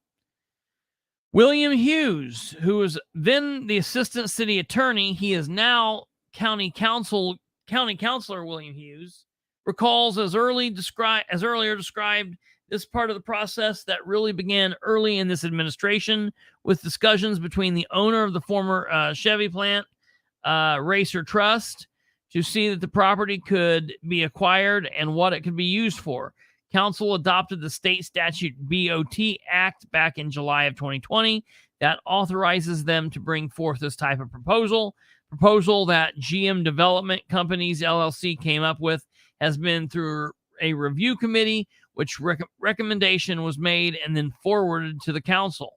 William Hughes, who was then the assistant city attorney, he is now county councilor William Hughes, recalls as earlier described this part of the process that really began early in this administration with discussions between the owner of the former Chevy plant, Racer Trust, to see that the property could be acquired and what it could be used for. Council adopted the state statute BOT Act back in July of 2020 that authorizes them to bring forth this type of proposal that GM Development Companies LLC came up with has been through a review committee, which recommendation was made and then forwarded to the council.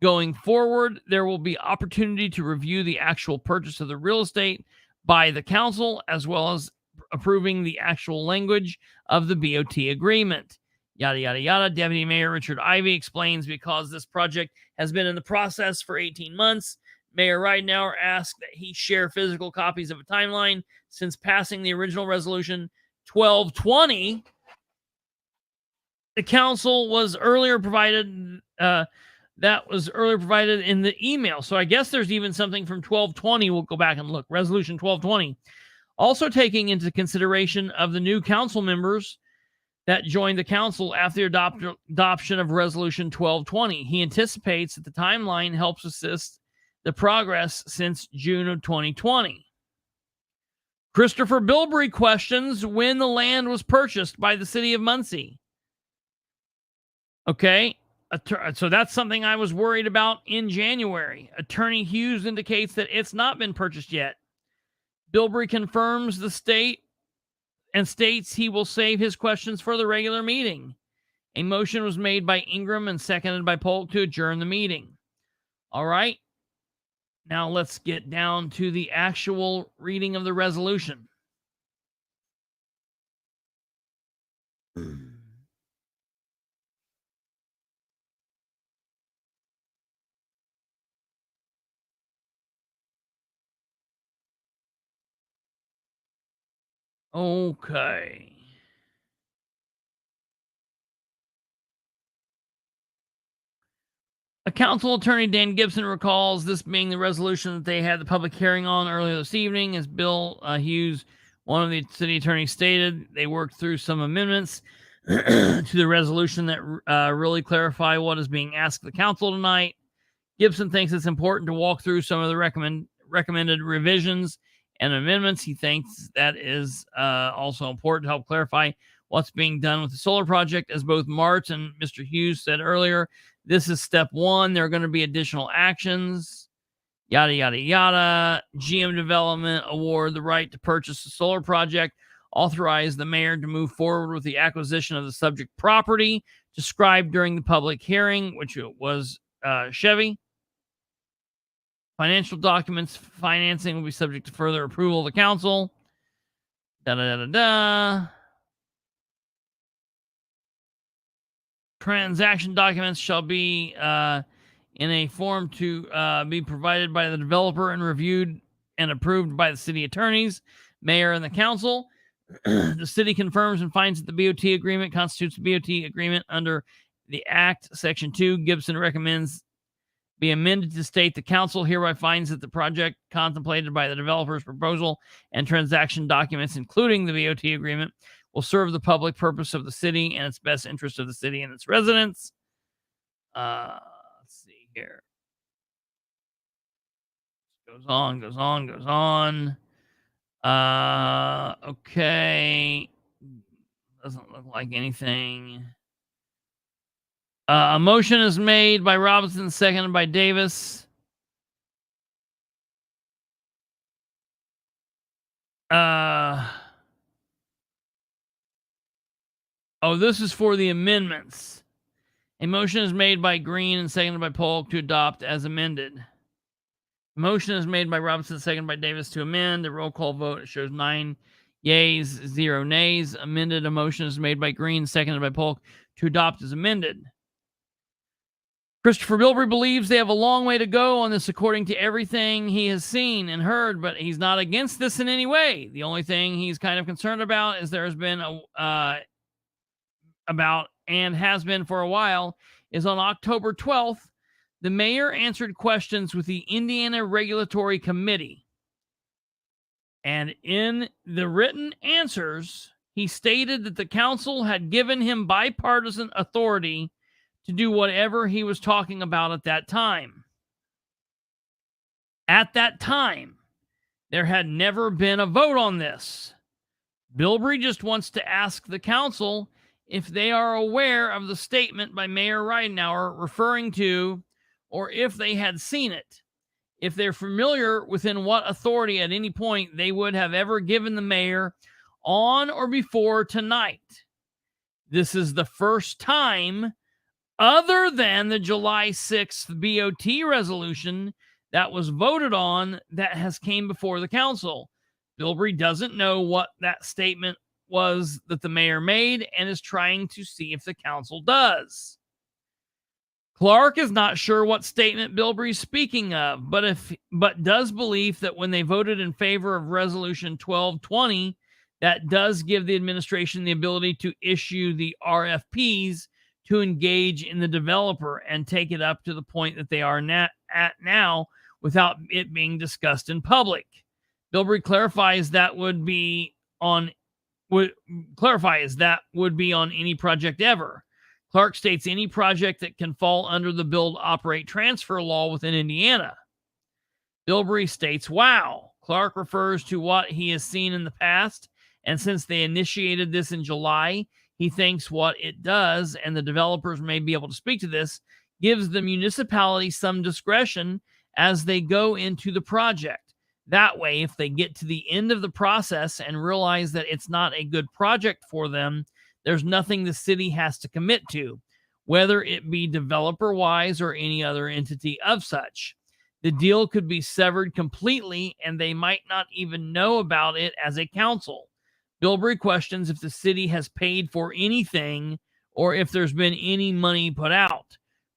Going forward, there will be opportunity to review the actual purchase of the real estate by the council, as well as approving the actual language of the BOT agreement. Yada, yada, yada. Deputy Mayor Richard Ivey explains because this project has been in the process for 18 months, Mayor Ridenour asked that he share physical copies of a timeline since passing the original resolution 1220. The council was earlier provided, that was earlier provided in the email. So I guess there's even something from 1220. We'll go back and look. Resolution 1220. Also taking into consideration of the new council members that joined the council after the adoption of Resolution 1220. He anticipates that the timeline helps assist the progress since June of 2020. Christopher Bilbrey questions when the land was purchased by the city of Muncie. Okay, so that's something I was worried about in January. Attorney Hughes indicates that it's not been purchased yet. Bilbrey confirms the state and states he will save his questions for the regular meeting. A motion was made by Ingram and seconded by Polk to adjourn the meeting. All right. Now let's get down to the actual reading of the resolution. Okay. A council attorney, Dan Gibson, recalls this being the resolution that they had the public hearing on earlier this evening. As Bill Hughes, one of the city attorneys, stated, they worked through some amendments to the resolution that really clarify what is being asked of the council tonight. Gibson thinks it's important to walk through some of the recommended revisions and amendments. He thinks that is also important to help clarify what's being done with the solar project. As both Martz and Mr. Hughes said earlier, this is step one. There are going to be additional actions, yada, yada, yada. GM Development award the right to purchase the solar project, authorize the mayor to move forward with the acquisition of the subject property described during the public hearing, which was Chevy. Financial documents, financing will be subject to further approval of the council. Da-da-da-da-da. Transaction documents shall be in a form to be provided by the developer and reviewed and approved by the city attorneys, mayor, and the council. The city confirms and finds that the BOT agreement constitutes a BOT agreement under the Act, Section 2. Gibson recommends be amended to state the council hereby finds that the project contemplated by the developer's proposal and transaction documents, including the BOT agreement, will serve the public purpose of the city and its best interest of the city and its residents. Let's see here. Goes on. Okay. Doesn't look like anything. A motion is made by Robinson, seconded by Davis. This is for the amendments. A motion is made by Green and seconded by Polk to adopt as amended. A motion is made by Robinson, seconded by Davis to amend. A roll call vote, it shows 9 yeas, 0 nays. Amended. A motion is made by Green, seconded by Polk to adopt as amended. Kristopher Bilbrey believes they have a long way to go on this according to everything he has seen and heard, but he's not against this in any way. The only thing he's kind of concerned about is there has been and has been for a while is on October 12th, the mayor answered questions with the Indiana Regulatory Committee. And in the written answers, he stated that the council had given him bipartisan authority to do whatever he was talking about at that time. At that time, there had never been a vote on this. Bilbrey just wants to ask the council if they are aware of the statement by Mayor Ridenour referring to, or if they had seen it. If they're familiar within what authority at any point they would have ever given the mayor on or before tonight. This is the first time, other than the July 6th BOT resolution that was voted on, that has came before the council. Bilbrey doesn't know what that statement was that the mayor made and is trying to see if the council does. Clark is not sure what statement Bilbrey's speaking of, but does believe that when they voted in favor of Resolution 1220, that does give the administration the ability to issue the RFPs to engage in the developer and take it up to the point that they are at now without it being discussed in public. Bilbrey clarifies that would be on any project ever. Clark states any project that can fall under the build, operate, transfer law within Indiana. Bilbrey states, wow. Clark refers to what he has seen in the past, and since they initiated this in July, he thinks what it does, and the developers may be able to speak to this, gives the municipality some discretion as they go into the project. That way, if they get to the end of the process and realize that it's not a good project for them, there's nothing the city has to commit to, whether it be developer-wise or any other entity of such. The deal could be severed completely, and they might not even know about it as a council. Bilbrey questions if the city has paid for anything or if there's been any money put out.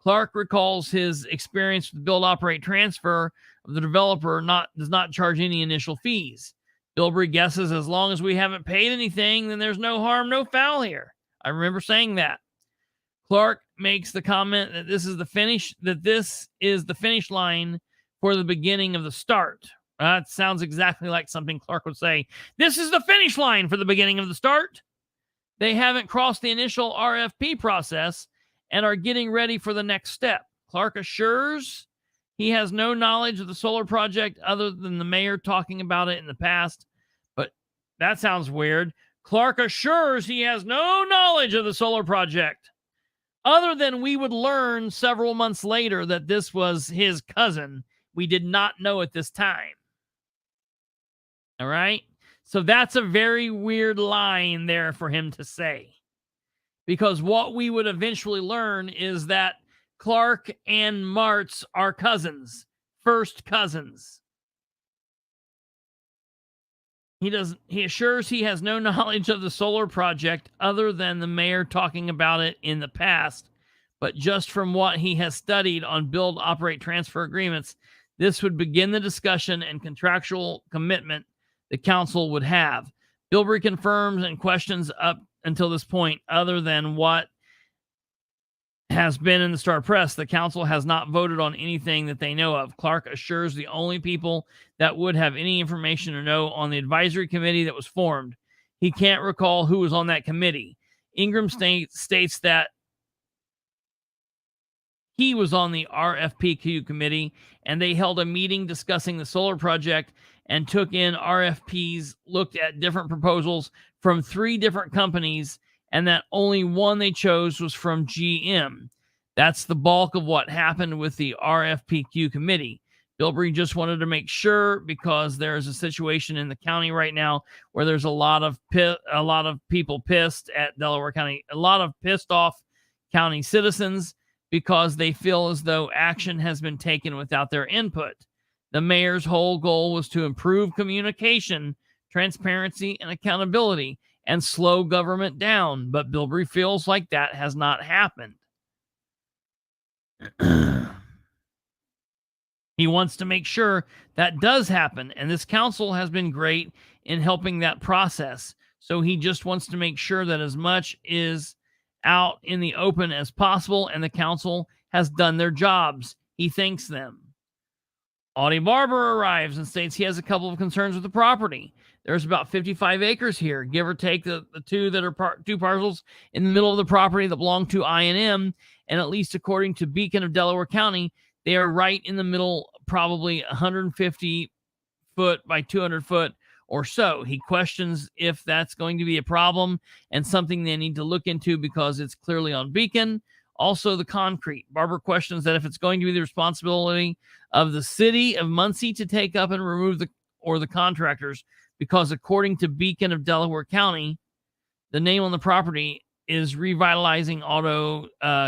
Clark recalls his experience with build, operate, transfer of the developer does not charge any initial fees. Bilbrey guesses as long as we haven't paid anything, then there's no harm, no foul here. I remember saying that. Clark makes the comment that this is the finish line for the beginning of the start. That sounds exactly like something Clark would say. This is the finish line for the beginning of the start. They haven't crossed the initial RFP process and are getting ready for the next step. Clark assures he has no knowledge of the solar project other than the mayor talking about it in the past. But that sounds weird. Clark assures he has no knowledge of the solar project other than we would learn several months later that this was his cousin. We did not know at this time. All right? So that's a very weird line there for him to say. Because what we would eventually learn is that Clark and Martz are cousins, first cousins. He assures he has no knowledge of the solar project other than the mayor talking about it in the past, but just from what he has studied on build, operate, transfer agreements, this would begin the discussion and contractual commitment the council would have. Bilbrey confirms and questions up until this point, other than what has been in the Star Press, the council has not voted on anything that they know of. Clark assures the only people that would have any information to know on the advisory committee that was formed. He can't recall who was on that committee. Ingram states that he was on the RFPQ committee, and they held a meeting discussing the solar project and took in RFPs, looked at different proposals from 3 different companies, and that only one they chose was from GM. That's the bulk of what happened with the RFPQ committee. Bilbrey just wanted to make sure, because there is a situation in the county right now where there's a lot of people pissed at Delaware County, a lot of pissed off county citizens because they feel as though action has been taken without their input. The mayor's whole goal was to improve communication, transparency, and accountability, and slow government down, but Bilbrey feels like that has not happened. He wants to make sure that does happen, and this council has been great in helping that process. So he just wants to make sure that as much is out in the open as possible, and the council has done their jobs. He thanks them. Audie Barber arrives and states he has a couple of concerns with the property. There's about 55 acres here, give or take the two that are two parcels in the middle of the property that belong to I&M, and at least according to Beacon of Delaware County, they are right in the middle, probably 150 foot by 200 foot or so. He questions if that's going to be a problem and something they need to look into because it's clearly on Beacon. Also, the concrete. Barber questions that if it's going to be the responsibility of the city of Muncie to take up and remove the contractors, because according to Beacon of Delaware County, the name on the property is Revitalizing Auto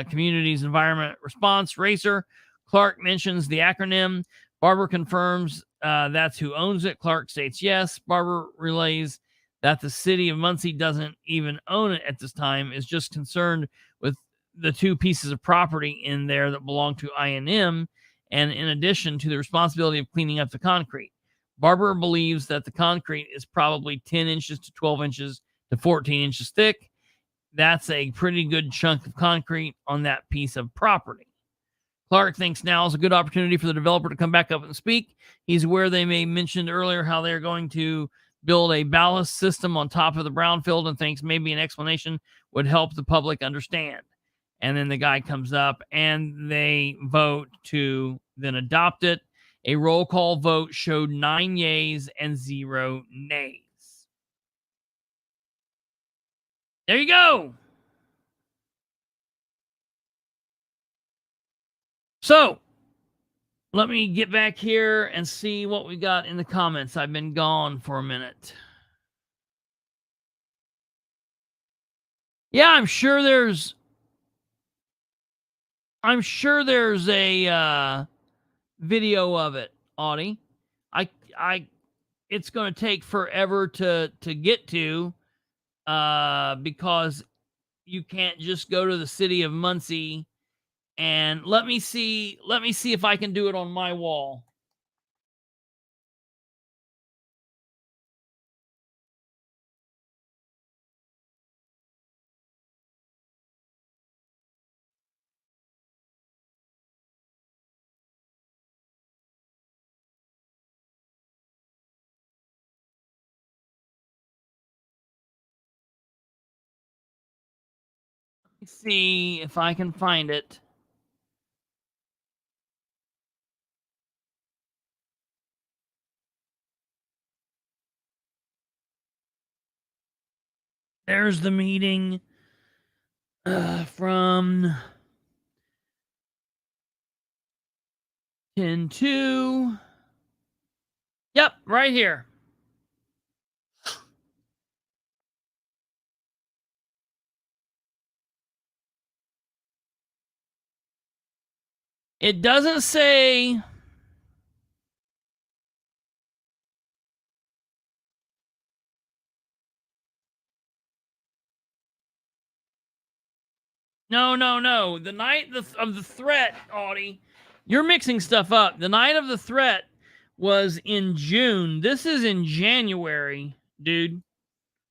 Communities Environment Response Racer. Clark mentions the acronym. Barber confirms that's who owns it. Clark states yes. Barber relays that the city of Muncie doesn't even own it at this time, is just concerned with the 2 pieces of property in there that belong to I&M, and in addition to the responsibility of cleaning up the concrete. Barber believes that the concrete is probably 10 inches to 12 inches to 14 inches thick. That's a pretty good chunk of concrete on that piece of property. Clark thinks now is a good opportunity for the developer to come back up and speak. He's aware they may mentioned earlier how they're going to build a ballast system on top of the brownfield, and thinks maybe an explanation would help the public understand. And then the guy comes up and they vote to then adopt it. A roll call vote showed 9 yeas and 0 nays. There you go. So, let me get back here and see what we got in the comments. I've been gone for a minute. Yeah, I'm sure there's a video of it, Audie. It's going to take forever to get to, because you can't just go to the city of Muncie. And let me see if I can do it on my wall. Let's see if I can find it. There's the meeting from 10-2. Yep, right here. It doesn't say No. The night of the threat, Audie, you're mixing stuff up. The night of the threat was in June. This is in January, dude.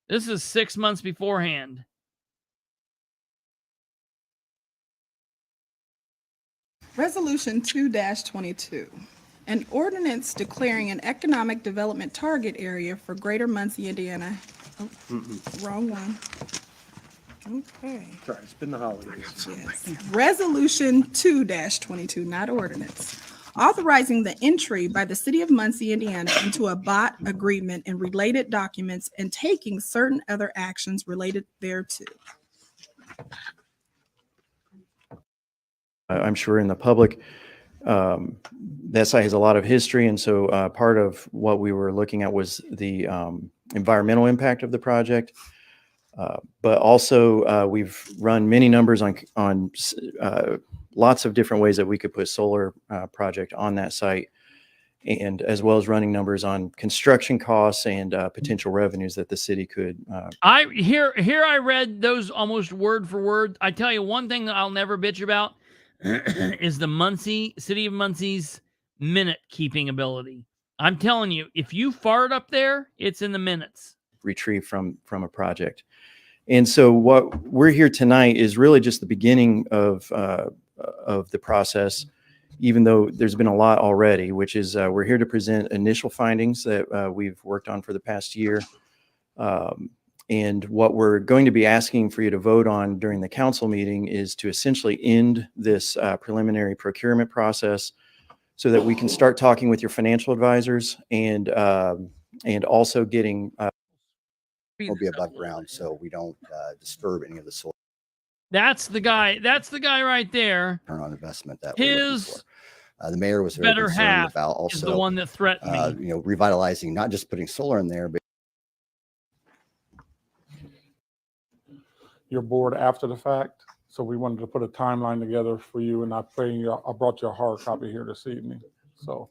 This is 6 months beforehand. Resolution 2-22, an ordinance declaring an economic development target area for Greater Muncie, Indiana. Oh, wrong one. Okay. Sorry, it's been the holidays. Yes. Resolution 2-22, not ordinance. Authorizing the entry by the City of Muncie, Indiana into a bot agreement and related documents and taking certain other actions related thereto. I'm sure in the public, that site has a lot of history. And so part of what we were looking at was the environmental impact of the project. But also we've run many numbers on lots of different ways that we could put solar project on that site, and as well as running numbers on construction costs and potential revenues that the city could. Here I read those almost word for word. I tell you one thing that I'll never bitch about is the City of Muncie's minute keeping ability. I'm telling you, if you fart up there, it's in the minutes. Retrieve from a project. And so what we're here tonight is really just the beginning of the process, even though there's been a lot already, which is we're here to present initial findings that we've worked on for the past year. And what we're going to be asking for you to vote on during the council meeting is to essentially end this preliminary procurement process so that we can start talking with your financial advisors and also getting will be above ground, so we don't disturb any of the soil. That's the guy right there. Return on investment that His the mayor was very better concerned half about also is the one that threatened me. Revitalizing, not just putting solar in there, but Your board after the fact, so we wanted to put a timeline together for you, and I brought you a hard copy here this evening. So,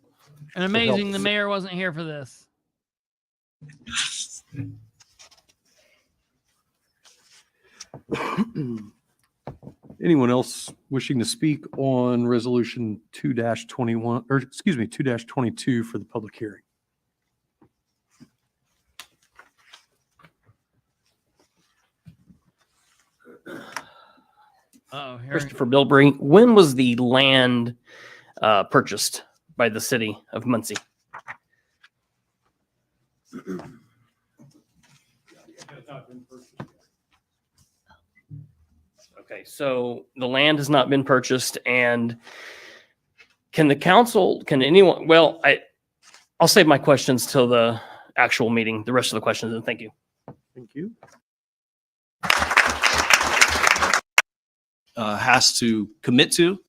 And amazing, the mayor wasn't here for this. Anyone else wishing to speak on resolution 2-21, or excuse me, 2-22 for the public hearing? Oh, Kristopher Bilbrey, when was the land purchased by the city of Muncie? Okay, so the land has not been purchased, and can anyone, well, I'll save my questions till the actual meeting, the rest of the questions, and thank you. Thank you. Has to commit to?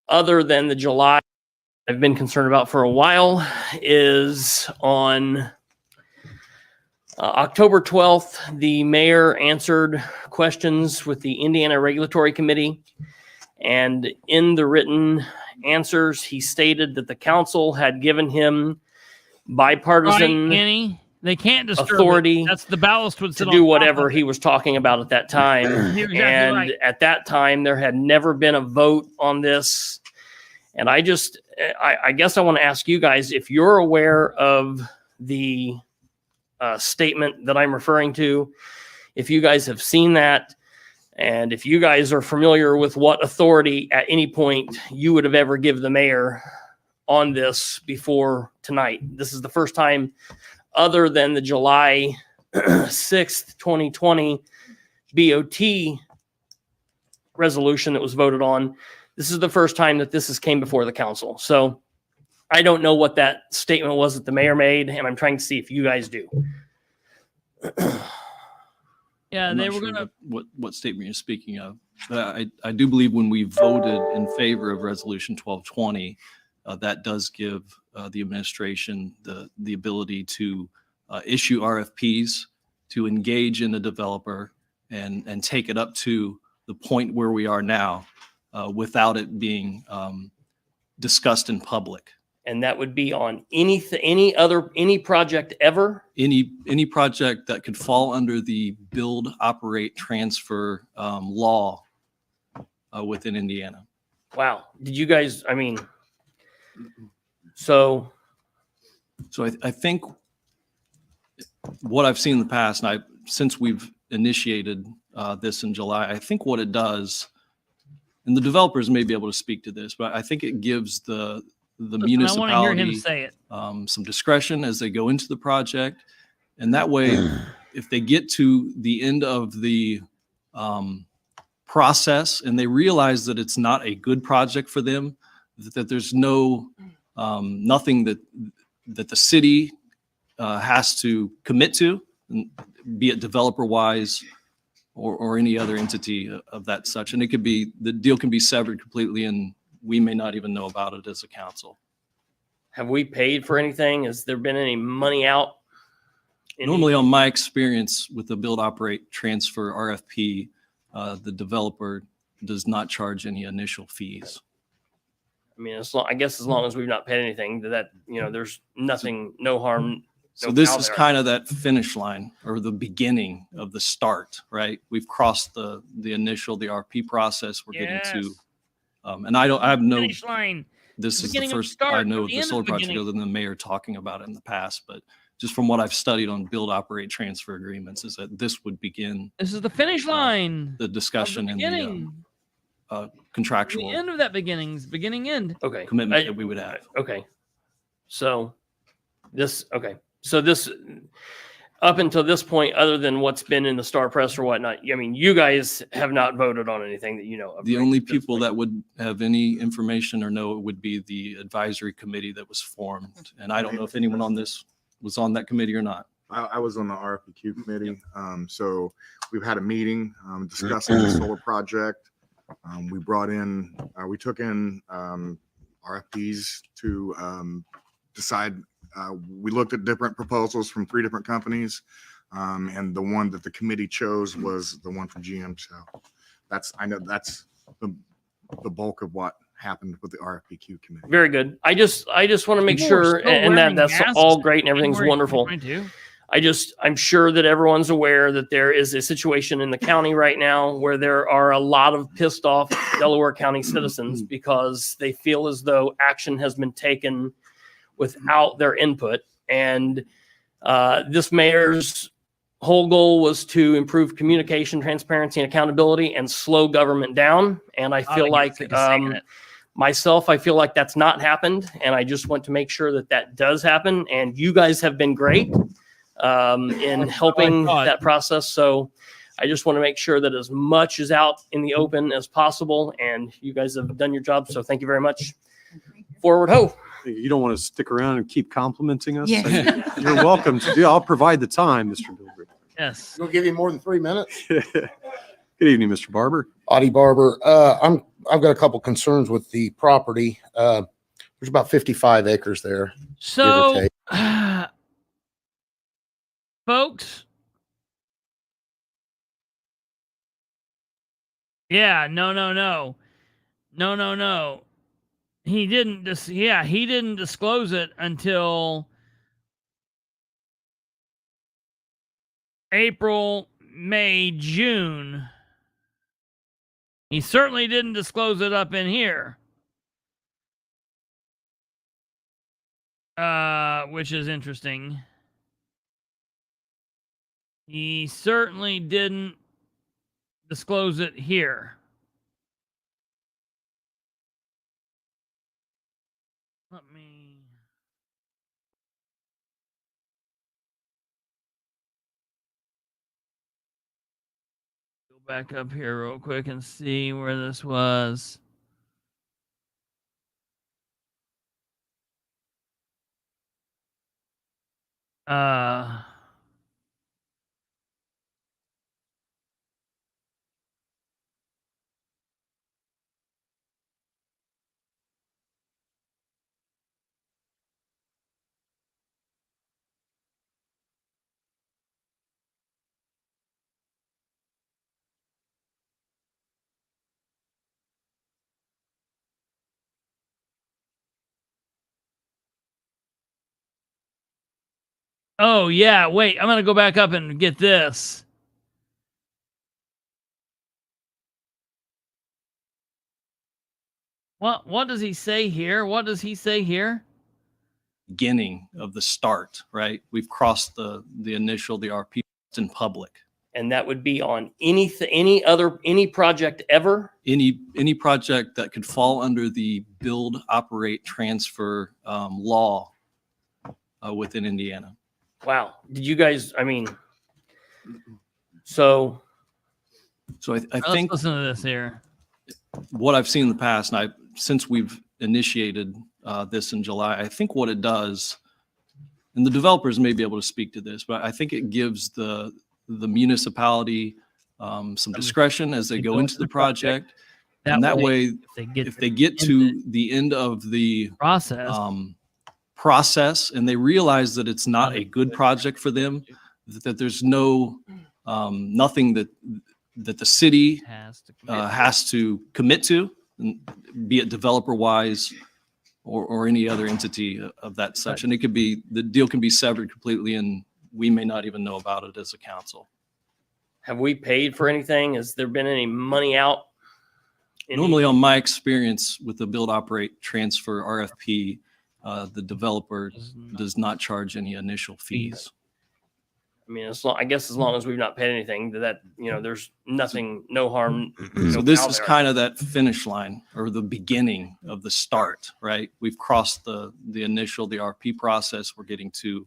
Other than the July I've been concerned about for a while is on October 12th, the mayor answered questions with the Indiana Regulatory Committee. And in the written answers, he stated that the council had given him bipartisan they can't disturb authority. That's the ballast would sit to on do top whatever of it. he was talking about at that time. You're exactly And right. at that time, there had never been a vote on this. And I guess I want to ask you guys if you're aware of the statement that I'm referring to, if you guys have seen that, and if you guys are familiar with what authority at any point you would have ever give the mayor on this before tonight. This is the first time, other than the July 6th, 2020 BOT resolution that was voted on. This is the first time that this has came before the council. So I don't know what that statement was that the mayor made, and I'm trying to see if you guys do. Yeah, I'm they not were sure gonna. what statement you're speaking of. I do believe when we voted in favor of Resolution 1220, that does give the administration the ability to issue RFPs, to engage in the developer and take it up to the point where we are now without it being discussed in public. And that would be on any project ever. Any project that could fall under the build, operate, transfer law within Indiana. Wow. Did you guys, I mean, so I think what I've seen in the past, and since we've initiated this in July, I think what it does, and the developers may be able to speak to this, but I think it gives the municipality, I want to hear him say it. some discretion as they go into the project. And that way, if they get to the end of the process and they realize that it's not a good project for them, that there's nothing that the city has to commit to, be it developer wise or any other entity of that such. And it could be, the deal can be severed completely and we may not even know about it as a council. have we paid for anything? Has there been any money out? Normally, on my experience with the build, operate, transfer RFP, the developer does not charge any initial fees. I mean, I guess as long as we've not paid anything, there's nothing, no harm. So this is kind of that finish line or the beginning of the start, right? We've crossed the initial, the RP process. We're getting to, and I have no, Finish line. this is the Beginning of first start, I know not of the the end of solar the project beginning. other than the mayor talking about it in the past. But just from what I've studied on build, operate, transfer agreements is that this would begin This is the finish line. the of the discussion and the beginning. contractual The end of that beginning end. Okay. commitment that we would have. Okay. So this, up until this point, other than what's been in the Star Press or whatnot, I mean, you guys have not voted on anything that you know of. The right, only at this people point? that would have any information or know it would be the advisory committee that was formed. And I don't know if anyone on this was on that committee or not. I was on the RFPQ committee. So we've had a meeting discussing the solar project. We took in RFPs to decide. We looked at different proposals from 3 different companies. And the one that the committee chose was the one from GM. So I know that's the bulk of what happened with the RFPQ committee. Very good. I just want to make People were sure, still and wearing that's masks all great and everything's January wonderful. 2022. I'm sure that everyone's aware that there is a situation in the county right now where there are a lot of pissed off Delaware County citizens because they feel as though action has been taken without their input. And this mayor's whole goal was to improve communication, transparency, and accountability and slow government down. And I feel like myself, I feel like that's not happened. And I just want to make sure that that does happen. And you guys have been great in helping that process. So I just want to make sure that as much is out in the open as possible. And you guys have done your job. So thank you very much. Forward ho. You don't want to stick around and keep complimenting us? Yeah. You're welcome to do. I'll provide the time, Mr. Bilbrey. Yes. We'll give you more than 3 minutes. Good evening, Mr. Barber. Audie Barber. I've got a couple concerns with the property. There's about 55 acres there. So, folks, yeah, no. He didn't disclose it until April, May, June. He certainly didn't disclose it up in here. Which is interesting. He certainly didn't disclose it here. Let me... Go Back up here real quick and see where this was. Oh, yeah. Wait, I'm going to go back up and get this. What does he say here? What does he say here? Beginning of the start, right? We've crossed the initial, the RP in public. And that would be on any project ever? Any project that could fall under the build, operate, transfer law within Indiana. Wow. Did you guys, so I think Let's listen to this here. what I've seen in the past, and since we've initiated this in July, I think what it does, and the developers may be able to speak to this, but I think it gives the municipality some discretion as they go into the project. And that way, if they get to the end of the process and they realize that it's not a good project for them, that there's nothing that the city has to commit to, be it developer wise or any other entity of that such. And it could be, the deal can be severed completely and we may not even know about it as a council. have we paid for anything? Has there been any money out? Normally, on my experience with the build, operate, transfer RFP, the developer does not charge any initial fees. I guess as long as we've not paid anything, there's nothing, no harm. So this is kind of that finish line or the beginning of the start, right? We've crossed the initial, the RP process. We're getting to,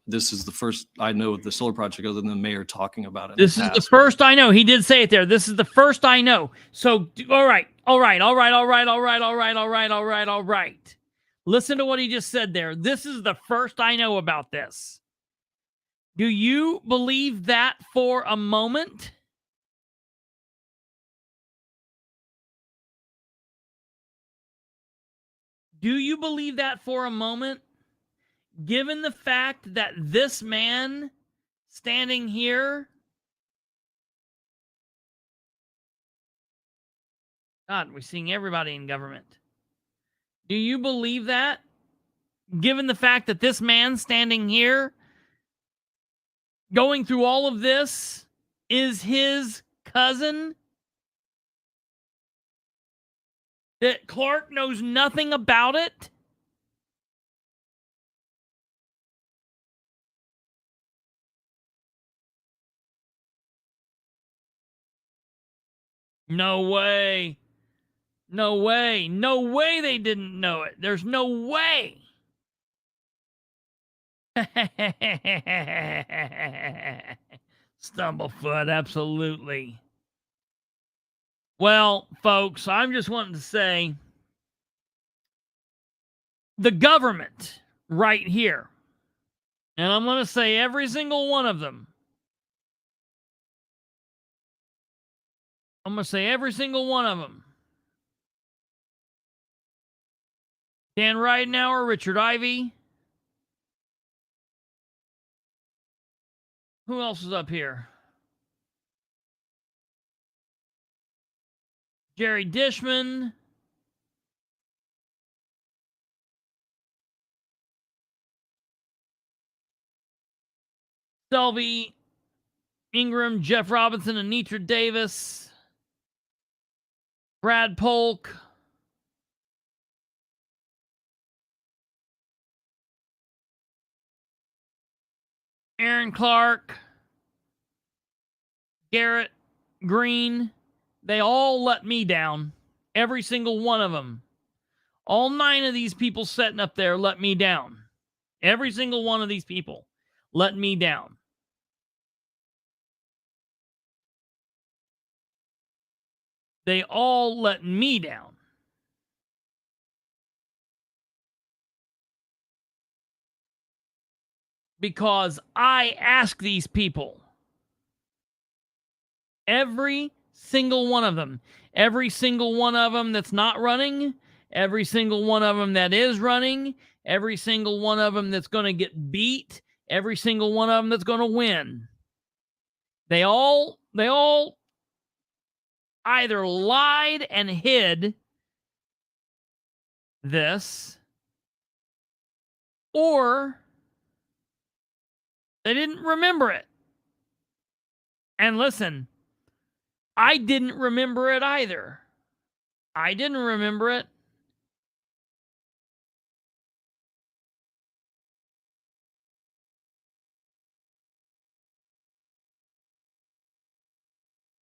this is the first I know of the solar project other than the mayor talking about it. This is the first I know. He did say it there. This is the first I know. So, all right. Listen to what he just said there. This is the first I know about this. Do you believe that for a moment? Do you believe that for a moment? Given the fact that this man standing here, God, we're seeing everybody in government. Do you believe that? Given the fact that this man standing here, going through all of this, is his cousin? That Clark knows nothing about it? No way. No way. No way they didn't know it. There's no way. Stumblefoot, absolutely. Well, folks, I'm just wanting to say the government right here, and I'm going to say every single one of them. I'm going to say every single one of them. Dan Ridenour, Richard Ivey. Who else is up here? Jerry Dishman. Selvey Ingram, Jeff Robinson, Anitra Davis. Brad Polk. Aaron Clark, Garrett Green, they all let me down. Every single one of them. All 9 of these people sitting up there let me down. Every single one of these people let me down. they all let me down. Because I ask these people, every single one of them that's not running, every single one of them that is running, every single one of them that's going to get beat, every single one of them that's going to win. They all either lied and hid this, or they didn't remember it. And listen, I didn't remember it either. I didn't remember it.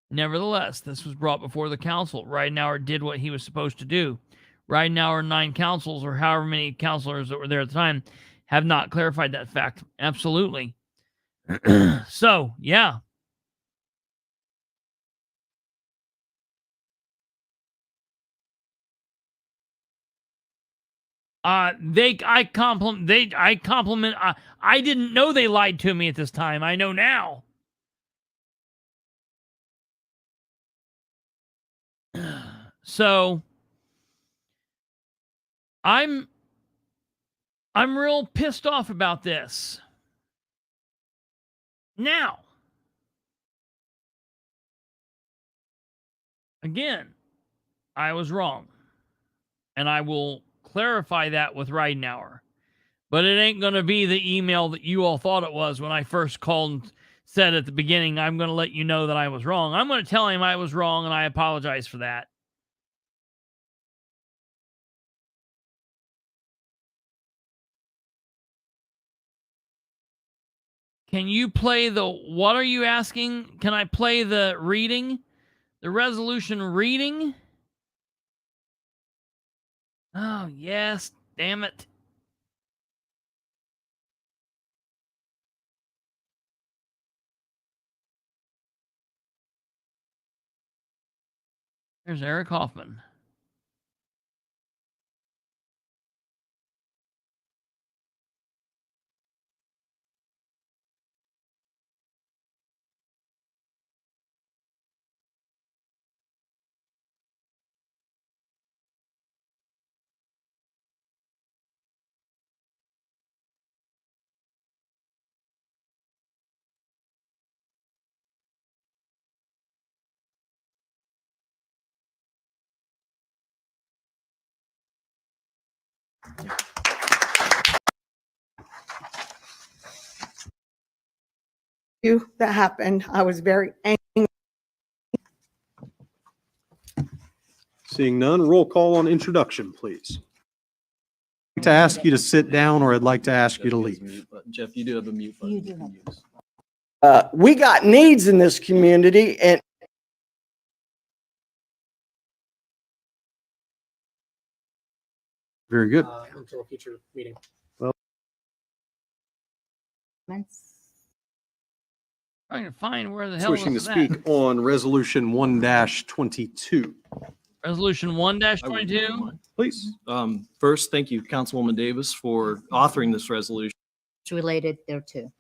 Nevertheless, this was brought before the council. Ridenour did what he was supposed to do. Ridenour, 9 councils, or however many councilors that were there at the time, have not clarified that fact. Absolutely. So, yeah. I didn't know they lied to me at this time. I know now. So I'm real pissed off about this. Now, again, I was wrong. And I will clarify that with Ridenour. But it ain't going to be the email that you all thought it was when I first called and said at the beginning, I'm going to let you know that I was wrong. I'm going to tell him I was wrong, and I apologize for that. Can you play the, what are you asking? Can I play the reading? The resolution reading? Oh, yes. Damn it. There's Eric Hoffman. That happened. I was very angry. Seeing none, roll call on introduction, please. I'd like to ask you to sit down, or I'd like to ask you to leave. Jeff, you do have a mute button. You do you can have- use. We got needs in this community, and Very good. Until a future meeting. Trying to find where the hell Wishing to is that? speak on resolution 1-22. Resolution 1-22. Please. First, thank you, Councilwoman Davis, for authoring this resolution. Related thereto.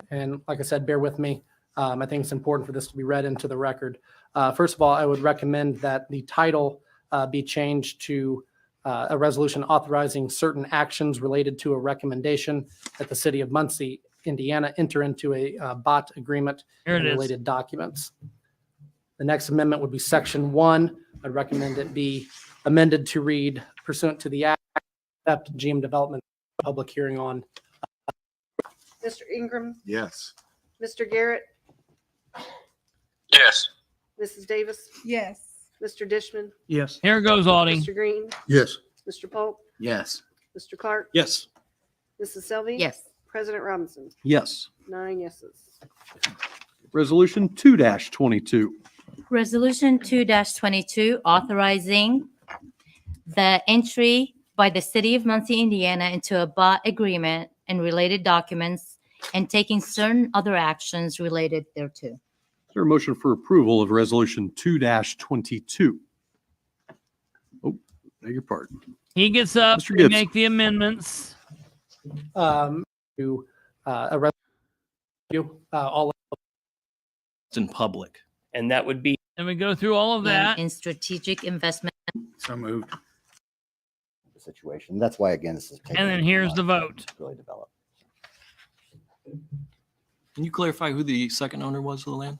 And like I said, bear with me. I think it's important for this to be read into the record. First of all, I would recommend that the title be changed to a resolution authorizing certain actions related to a recommendation that the city of Muncie, Indiana, enter into a bot agreement Here it and is. related documents. The next amendment would be section 1. I'd recommend it be amended to read pursuant to the act, accept GM development public hearing on. Mr. Ingram, Yes. Mr. Garrett, Yes. Mrs. Davis, Yes. Mr. Dishman, Yes. Here goes Audie. Mr. Green, Yes. Mr. Polk, Yes. Mr. Clark, Yes. Mrs. Selby. Yes. President Robinson. Yes. 9 yeses. Resolution 2-22. Resolution 2-22 authorizing the entry by the city of Muncie, Indiana into a bot agreement and related documents and taking certain other actions related thereto. there a motion for approval of Resolution 2-22? Oh, beg your pardon. He gets up Mr. to Gibbs. make the amendments. To a resolution, all It's in public. And that would be And we go through all of that. in strategic investment. So moved. The situation. That's why, again, this is. taking And then a here's lot the to vote. Really develop. Can you clarify who the second owner was of the land?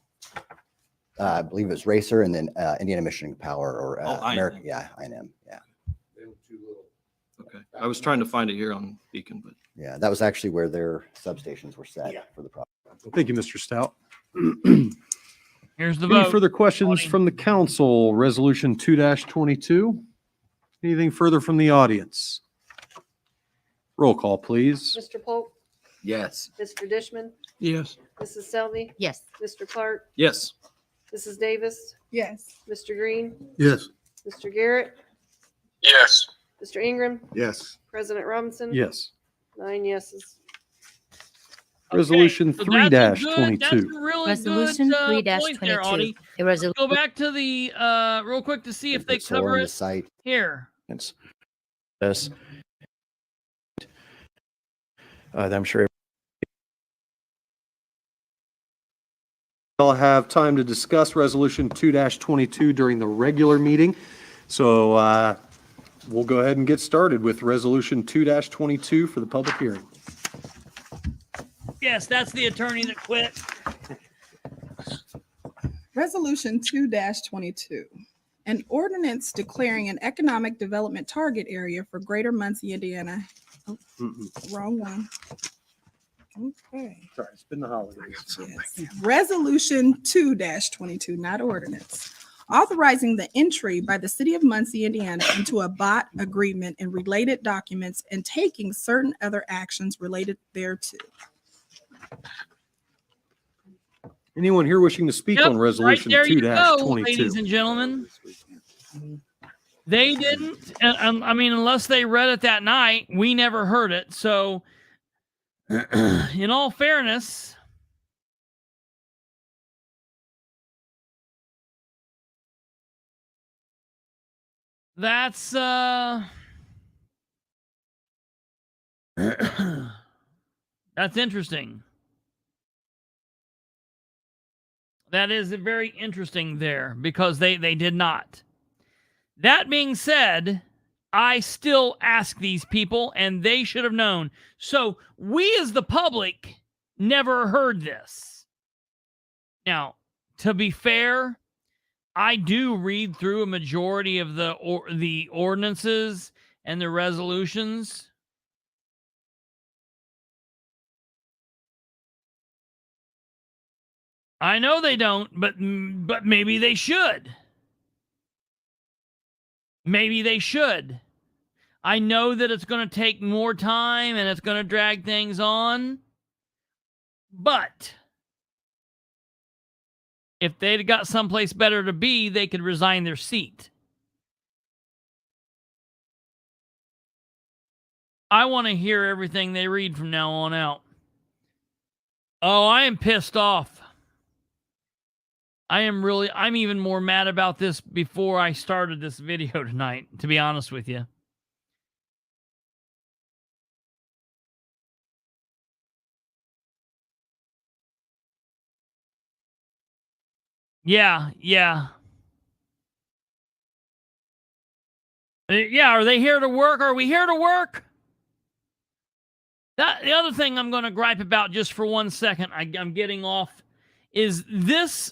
I believe it was Racer and then Indiana Michigan Power or Oh, I American. am. Yeah, INM. Yeah. Okay. I was trying to find it here on Beacon, but Yeah. That was actually where their substations were set for the project. Thank you, Mr. Stout. Here's the Any vote. further questions from the council? Resolution 2-22? Anything further from the audience? Roll call, please. Mr. Polk, yes. Mr. Dishman, Yes. Mrs. Selby, Yes. Mr. Clark, Yes. Mrs. Davis, Yes. Mr. Green, Yes. Mr. Garrett, Yes. Mr. Ingram, Yes. President Robinson. Yes. 9 yeses. Resolution So that's a good- That's a 3-22. really Resolution good point there, 3-22. Audie. A Let's resolution. go back to the real quick to see if they Put solar cover on the it site. here. Yes. I'm sure I'll have time to discuss Resolution 2-22 during the regular meeting. So we'll go ahead and get started with Resolution 2-22 for the public hearing. Yes, that's the attorney that quit. Resolution 2-22. An ordinance declaring an economic development target area for Greater Muncie, Indiana. Oh, wrong one. Okay. Sorry, it's been the holidays. Yes. Resolution 2-22, not ordinance. Authorizing the entry by the city of Muncie, Indiana into a bot agreement and related documents and taking certain other actions related thereto. Anyone here wishing to speak Yep, on Resolution right there you go, 2-22? ladies and gentlemen. They didn't, I mean, unless they read it that night, we never heard it. So, in all fairness, that's that's interesting. That is very interesting there because they did not. That being said, I still ask these people and they should have known. So we as the public never heard this. Now, to be fair, I do read through a majority of the ordinances and the resolutions. I know they don't, but maybe they should. Maybe they should. I know that it's going to take more time and it's going to drag things on. But if they'd got someplace better to be, they could resign their seat. I want to hear everything they read from now on out. Oh, I am pissed off. I'm even more mad about this before I started this video tonight, to be honest with you. Yeah. Yeah, are they here to work? Are we here to work? The other thing I'm going to gripe about just for 1 second, I'm getting off, is this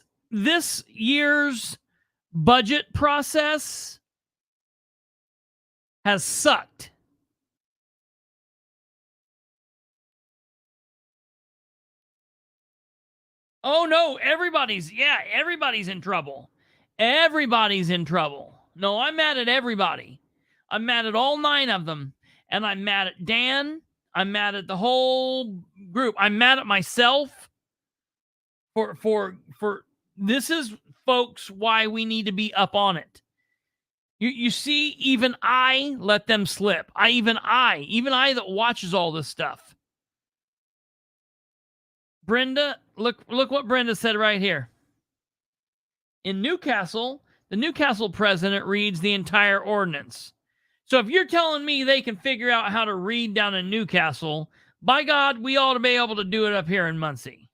year's budget process has sucked. Oh no, everybody's in trouble. Everybody's in trouble. No, I'm mad at everybody. I'm mad at all 9 of them. And I'm mad at Dan. I'm mad at the whole group. I'm mad at myself for this is, folks, why we need to be up on it. You see, even I let them slip. Even I that watches all this stuff. Brenda, look what Brenda said right here. In Newcastle, the Newcastle president reads the entire ordinance. So if you're telling me they can figure out how to read down in Newcastle, by God, we ought to be able to do it up here in Muncie.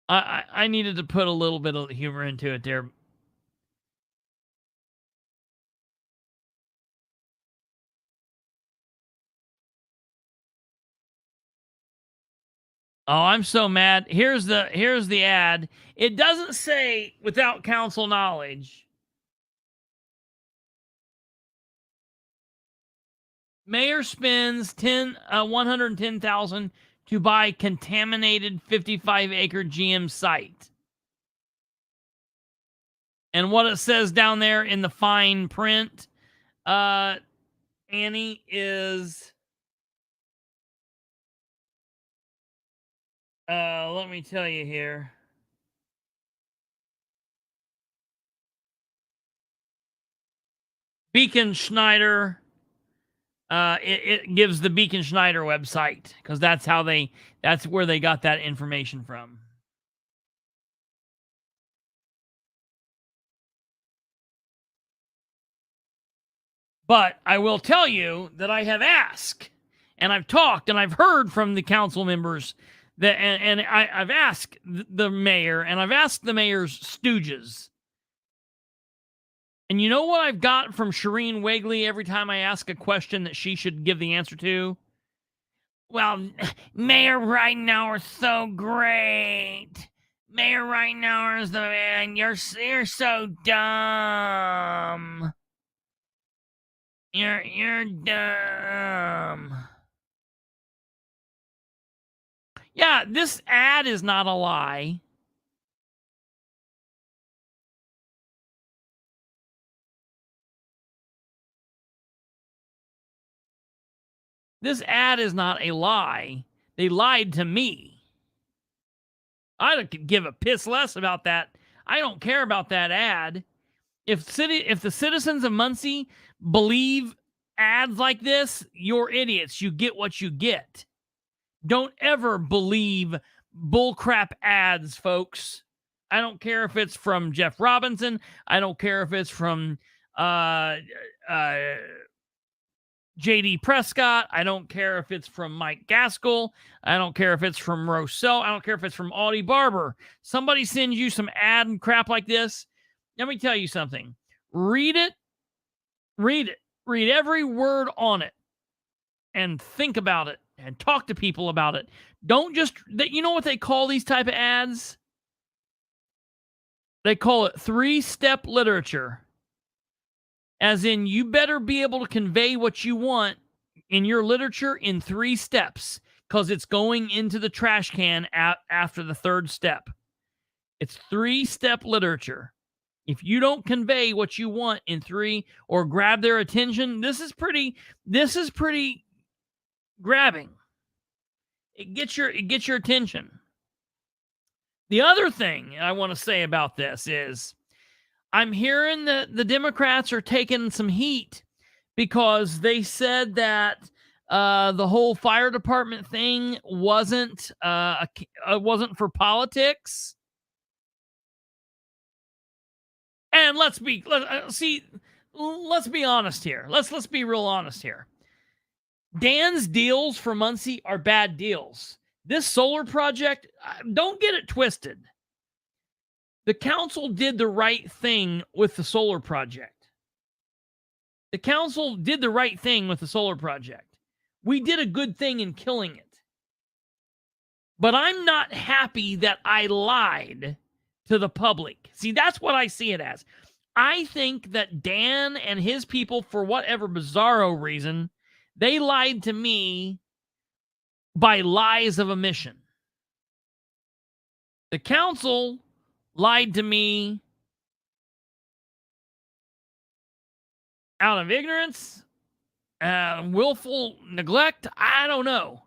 I needed to put a little bit of humor into it there. Oh, I'm so mad. Here's the ad. It doesn't say without council knowledge. Mayor spends 110,000 to buy contaminated 55-acre GM site. And what it says down there in the fine print, Annie, is let me tell you here. Beacon Schneider. It gives the Beacon Schneider website because that's where they got that information from. But I will tell you that I have asked and I've talked and I've heard from the council members that, and I've asked the mayor and I've asked the mayor's stooges. And you know what I've got from Shireen Wegley every time I ask a question that she should give the answer to? Well, Mayor Ridenour is so great. Mayor Ridenour is the man. You're so dumb. You're dumb. Yeah, this ad is not a lie. This ad is not a lie. They lied to me. I don't give a piss less about that. I don't care about that ad. If the citizens of Muncie believe ads like this, you're idiots. You get what you get. Don't ever believe bullcrap ads, folks. I don't care if it's from Jeff Robinson. I don't care if it's from J.D. Prescott. I don't care if it's from Mike Gaskell. I don't care if it's from Rousseau. I don't care if it's from Audie Barber. Somebody sends you some ad and crap like this. Let me tell you something. Read it. Read it. Read every word on it. And think about it. And talk to people about it. Don't just... You know what they call these type of ads? They call it 3-step literature. As in, you better be able to convey what you want in your literature in 3 steps, because it's going into the trash can after the 3rd step. It's 3-step literature. If you don't convey what you want in 3 or grab their attention, this is pretty grabbing. It gets your attention. The other thing I want to say about this is, I'm hearing that the Democrats are taking some heat because they said that the whole fire department thing wasn't for politics. And let's be honest here. Let's be real honest here. Dan's deals for Muncie are bad deals. This solar project, don't get it twisted. The council did the right thing with the solar project. The council did the right thing with the solar project. We did a good thing in killing it. But I'm not happy that I lied to the public. See, that's what I see it as. I think that Dan and his people, for whatever bizarro reason, they lied to me by lies of omission. The council lied to me out of ignorance, willful neglect. I don't know.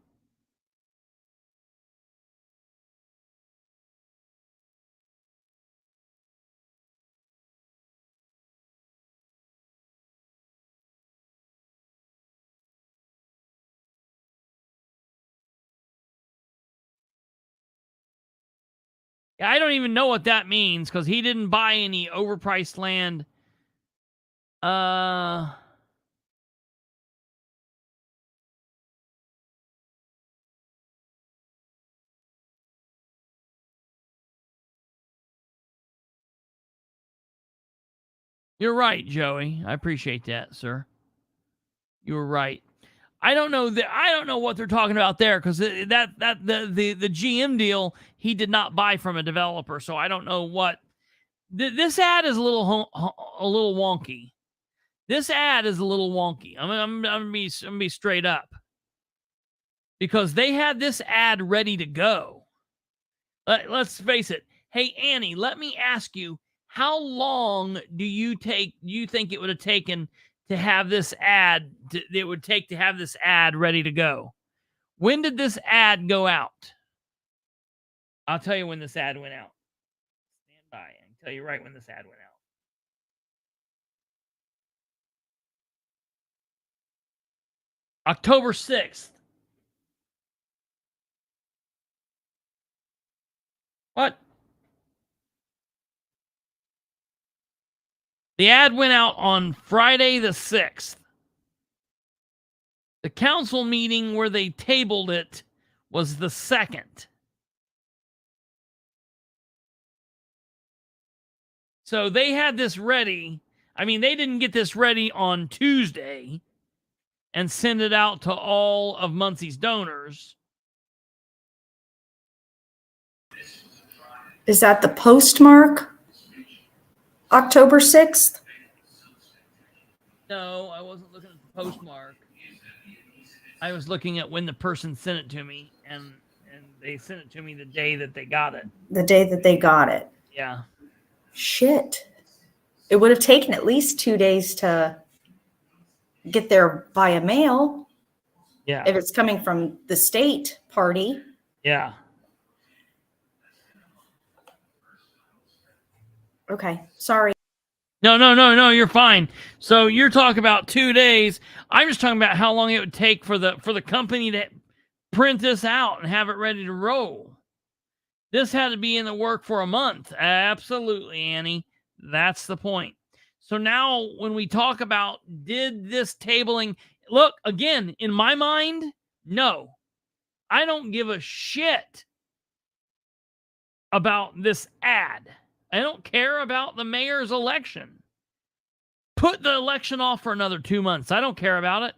Yeah, I don't even know what that means because he didn't buy any overpriced land. You're right, Joey. I appreciate that, sir. You were right. I don't know what they're talking about there because the GM deal he did not buy from a developer, so I don't know what. This ad is a little wonky. This ad is a little wonky. I'm gonna be straight up because they had this ad ready to go. Let's face it. Hey Annie, let me ask you. How long do you think it would have taken to have this ad? It would take to have this ad ready to go. When did this ad go out? I'll tell you when this ad went out. Stand by. I can tell you right when this ad went out. October 6th. What? The ad went out on Friday the 6th. The council meeting where they tabled it was the 2nd. So they had this ready. I mean, they didn't get this ready on Tuesday and send it out to all of Muncie's donors. Is that the postmark? October 6th? No, I wasn't looking at the postmark. I was looking at when the person sent it to me, and they sent it to me the day that they got it. The day that they got it. Yeah. Shit. It would have taken at least 2 days to get there via mail. Yeah. If it's coming from the state party. Yeah. Okay. Sorry. No, you're fine. So you're talking about 2 days. I'm just talking about how long it would take for the company to print this out and have it ready to roll. This had to be in the work for a month. Absolutely, Annie. That's the point. So now when we talk about did this tabling, look, again, in my mind, no. I don't give a shit about this ad. I don't care about the mayor's election. Put the election off for another 2 months. I don't care about it.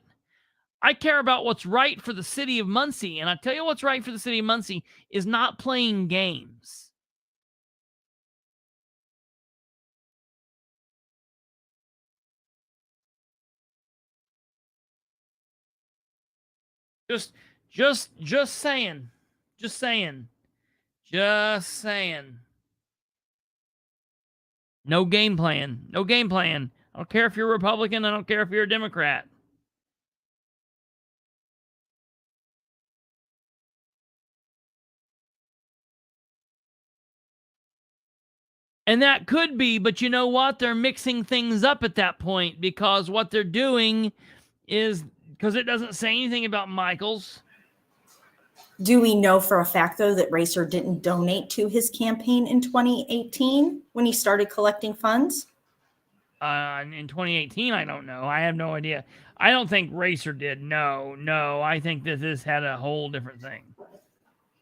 I care about what's right for the city of Muncie. And I tell you what's right for the city of Muncie is not playing games. Just saying. Just saying. Just saying. No game plan. No game plan. I don't care if you're a Republican. I don't care if you're a Democrat. And that could be, but you know what? They're mixing things up at that point because what they're doing is, because it doesn't say anything about Michaels. Do we know for a fact, though, that Racer didn't donate to his campaign in 2018 when he started collecting funds? In 2018, I don't know. I have no idea. I don't think Racer did. No. I think that this had a whole different thing.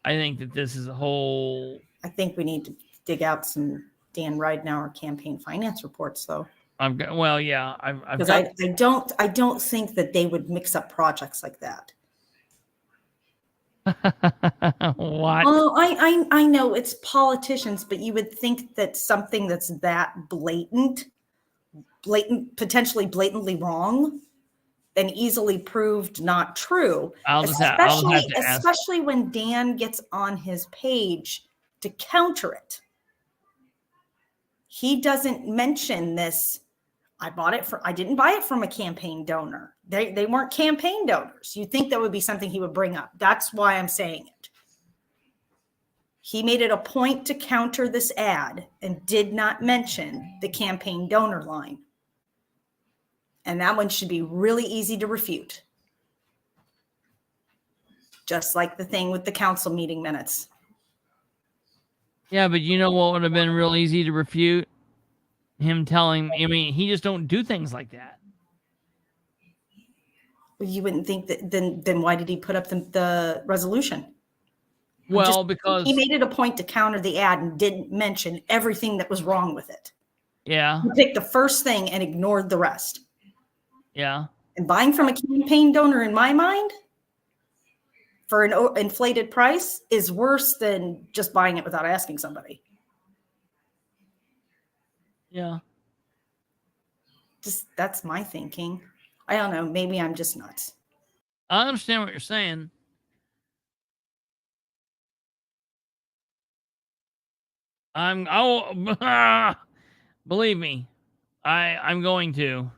I think that this is a whole... I think we need to dig out some Dan Ridenour campaign finance reports, though. Well, yeah. Because I don't think that they would mix up projects like that. What? Oh, I know it's politicians, but you would think that something that's that blatant, potentially blatantly wrong, and easily proved not true. I'll just have to ask. Especially when Dan gets on his page to counter it. He doesn't mention this. I didn't buy it from a campaign donor. They weren't campaign donors. You'd think that would be something he would bring up. That's why I'm saying it. He made it a point to counter this ad and did not mention the campaign donor line. And that one should be really easy to refute. Just like the thing with the council meeting minutes. Yeah, but you know what would have been real easy to refute? Him telling, I mean, he just don't do things like that. Well, you wouldn't think that, then why did he put up the resolution? Well, because he made it a point to counter the ad and didn't mention everything that was wrong with it. Yeah. He picked the first thing and ignored the rest. Yeah. And buying from a campaign donor, in my mind, for an inflated price is worse than just buying it without asking somebody. Yeah. Just that's my thinking. I don't know. Maybe I'm just nuts. I understand what you're saying. Believe me, I'm going to.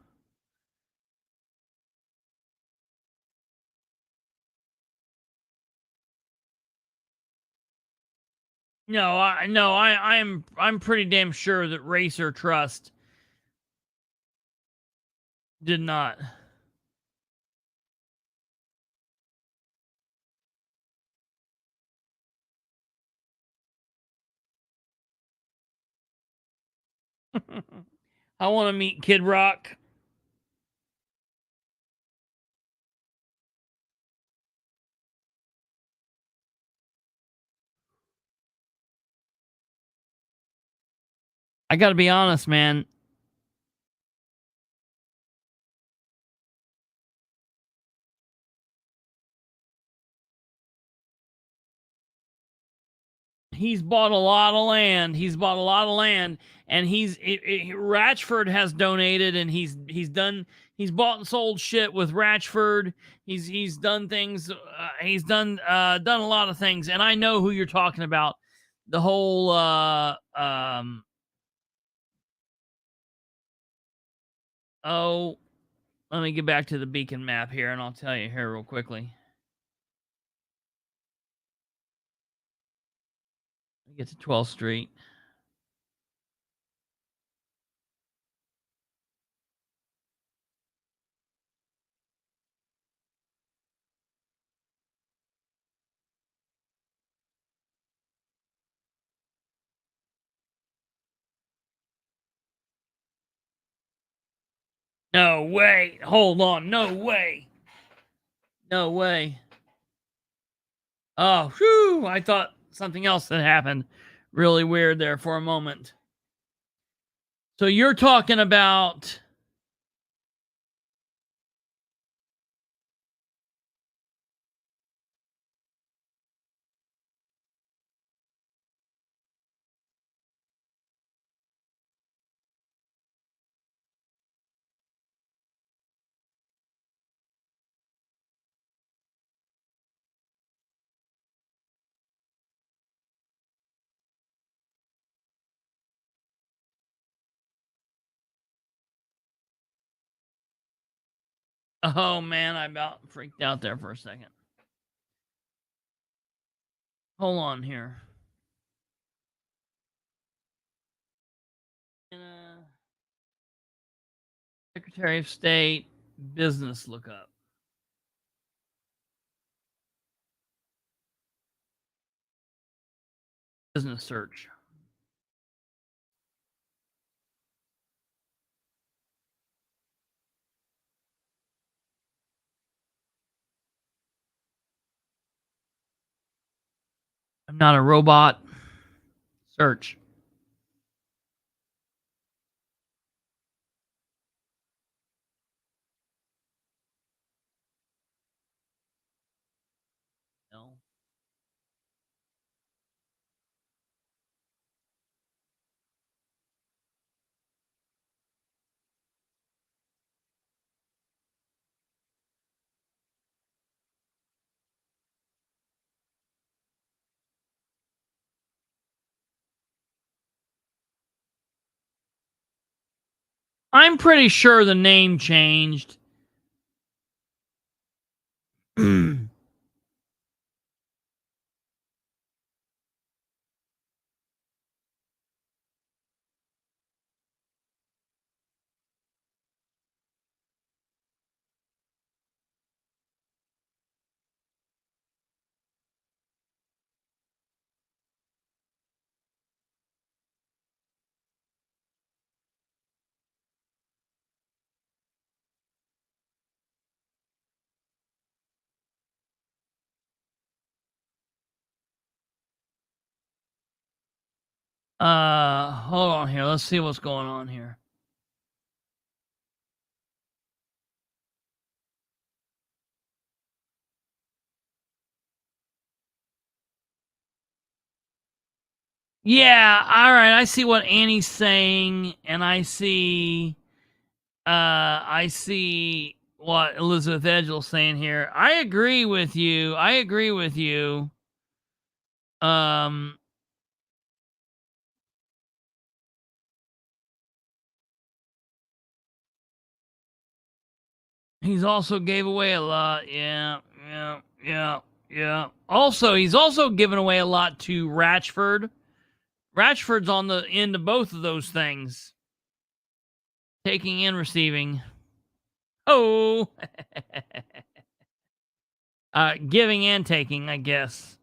I'm pretty damn sure that Racer Trust did not. I want to meet Kid Rock. I got to be honest, man. He's bought a lot of land. And Ratchford has donated, and he's bought and sold shit with Ratchford. He's done things. He's done a lot of things, and I know who you're talking about. The whole let me get back to the beacon map here, and I'll tell you here real quickly. Get to 12th Street. No way. Hold on. No way. No way. Oh, whew. I thought something else had happened. Really weird there for a moment. So you're talking about... Oh, man, I about freaked out there for a second. Hold on here. Secretary of State business lookup. Business search. I'm not a robot. Search. No. I'm pretty sure the name changed. Hold on here. Let's see what's going on here. Yeah, all right. I see what Annie's saying, and I see what Elizabeth Edgel's saying here. I agree with you. He's also gave away a lot. Yeah. Also, he's also given away a lot to Ratchford. Ratchford's on the end of both of those things. Taking and receiving. Oh. Giving and taking, I guess.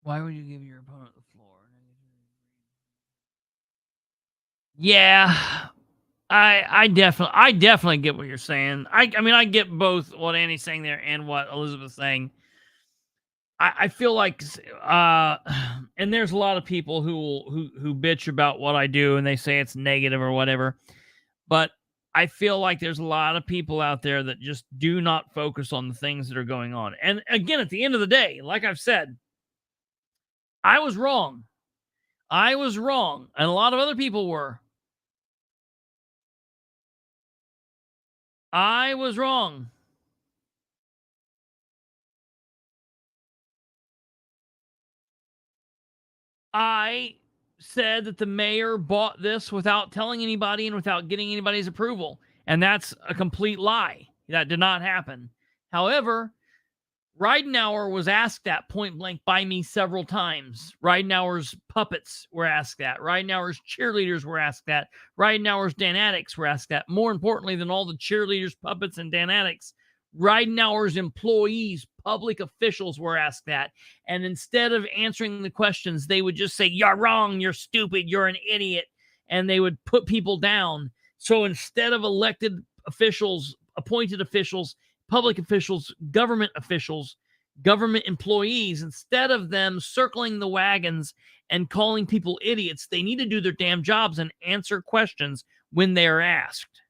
Why would you give your opponent the floor? Yeah, I definitely get what you're saying. I mean, I get both what Annie's saying there and what Elizabeth's saying. I feel like, and there's a lot of people who bitch about what I do and they say it's negative or whatever, but I feel like there's a lot of people out there that just do not focus on the things that are going on. And again, at the end of the day, like I've said, I was wrong. And a lot of other people were. I was wrong. I said that the mayor bought this without telling anybody and without getting anybody's approval. And that's a complete lie. That did not happen. However, Ridenour was asked that point blank by me several times. Ridenour's puppets were asked that. Ridenour's cheerleaders were asked that. Ridenour's Danatics were asked that. More importantly than all the cheerleaders, puppets, and Danatics, Ridenour's employees, public officials were asked that. And instead of answering the questions, they would just say, "You're wrong, you're stupid, you're an idiot." And they would put people down. So instead of elected officials, appointed officials, public officials, government employees, instead of them circling the wagons and calling people idiots, they need to do their damn jobs and answer questions when they are asked.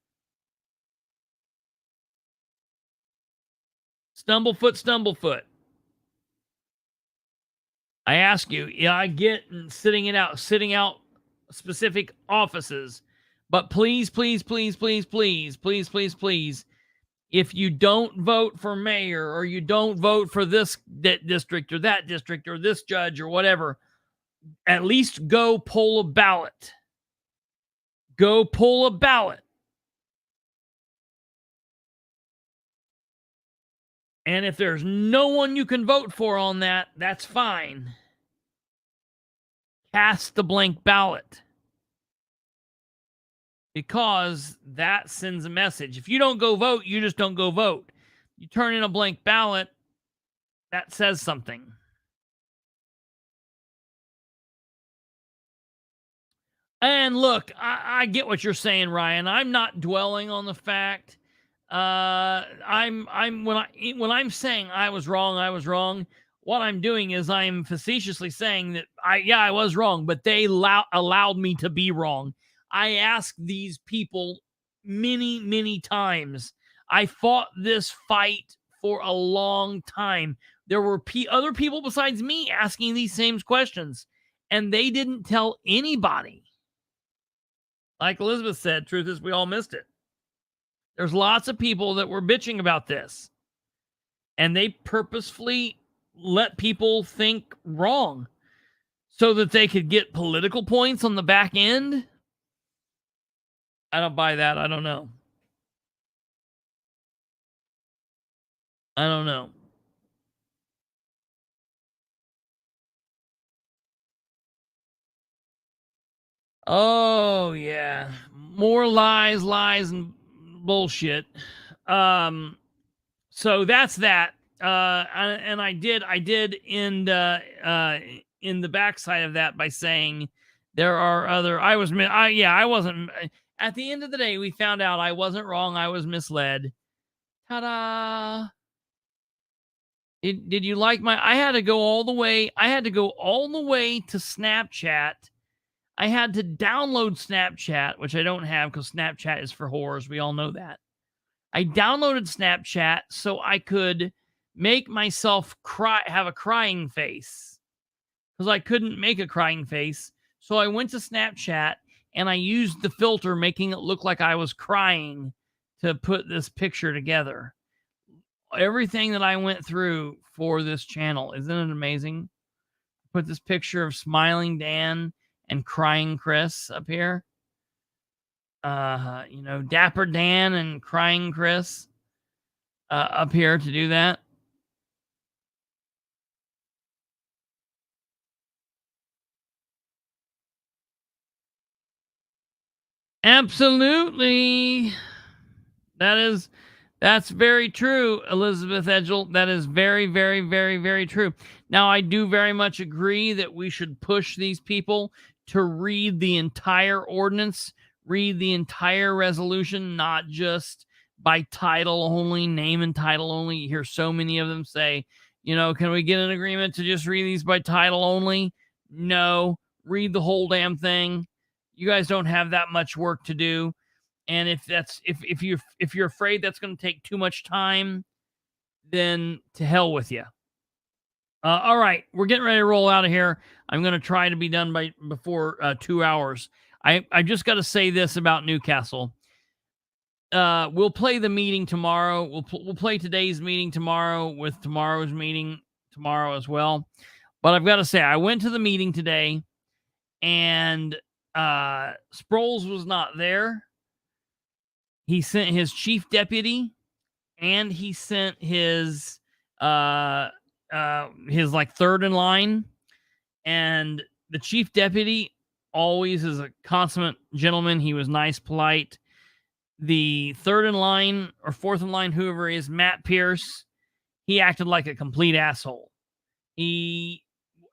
Stumblefoot. I ask you, yeah, I get sitting out specific offices, but please, if you don't vote for mayor or you don't vote for this district or that district or this judge or whatever, at least go pull a ballot. Go pull a ballot. And if there's no one you can vote for on that, that's fine. Cast the blank ballot. Because that sends a message. If you don't go vote, you just don't go vote. You turn in a blank ballot, that says something. And look, I get what you're saying, Ryan. I'm not dwelling on the fact. When I'm saying I was wrong. What I'm doing is I'm facetiously saying that I was wrong, but they allowed me to be wrong. I asked these people many times. I fought this fight for a long time. There were other people besides me asking these same questions, and they didn't tell anybody. Like Elizabeth said, truth is we all missed it. There's lots of people that were bitching about this, and they purposefully let people think wrong so that they could get political points on the back end. I don't buy that. I don't know. Oh, yeah. More lies, and bullshit. So that's that. and I did end in the backside of that by saying there are other. I wasn't. At the end of the day, we found out I wasn't wrong. I was misled. Ta-da! Did you like my? I had to go all the way. I had to go all the way to Snapchat. I had to download Snapchat, which I don't have because Snapchat is for whores. We all know that. I downloaded Snapchat so I could make myself have a crying face because I couldn't make a crying face. So I went to Snapchat and I used the filter, making it look like I was crying to put this picture together. Everything that I went through for this channel, isn't it amazing? Put this picture of smiling Dan and crying Chris up here. Dapper Dan and crying Chris up here to do that. Absolutely. That's very true, Elizabeth Edgel. That is very, very, very, very true. Now, I do very much agree that we should push these people to read the entire ordinance, read the entire resolution, not just by title only, name and title only. You hear so many of them say, can we get an agreement to just read these by title only? No, read the whole damn thing. You guys don't have that much work to do. And if you're afraid that's going to take too much time, then to hell with you. All right, we're getting ready to roll out of here. I'm going to try to be done before 2 hours. I just got to say this about Newcastle. We'll play the meeting tomorrow. We'll play today's meeting tomorrow with tomorrow's meeting tomorrow as well. But I've got to say, I went to the meeting today, and Sproles was not there. He sent his chief deputy, and he sent his third in line. And the chief deputy always is a consummate gentleman. He was nice, polite. The third in line or fourth in line, whoever is, Matt Pierce, he acted like a complete asshole. He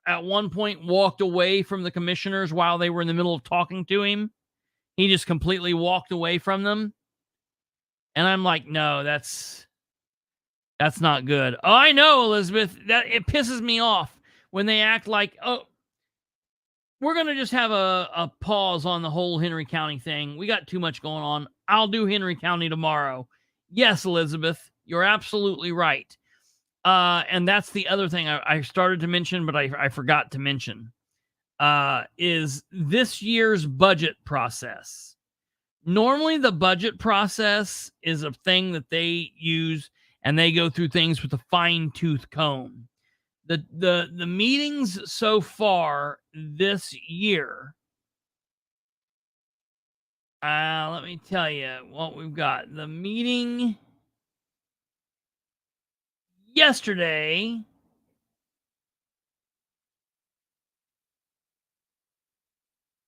at one point walked away from the commissioners while they were in the middle of talking to him. He just completely walked away from them. And I'm like, no, that's not good. Oh, I know, Elizabeth. That it pisses me off when they act like, oh, we're going to just have a pause on the whole Henry County thing. We got too much going on. I'll do Henry County tomorrow. Yes, Elizabeth, you're absolutely right. And that's the other thing I started to mention, but I forgot to mention, is this year's budget process. Normally, the budget process is a thing that they use, and they go through things with a fine-tooth comb. The meetings so far this year, let me tell you what we've got. The meeting yesterday,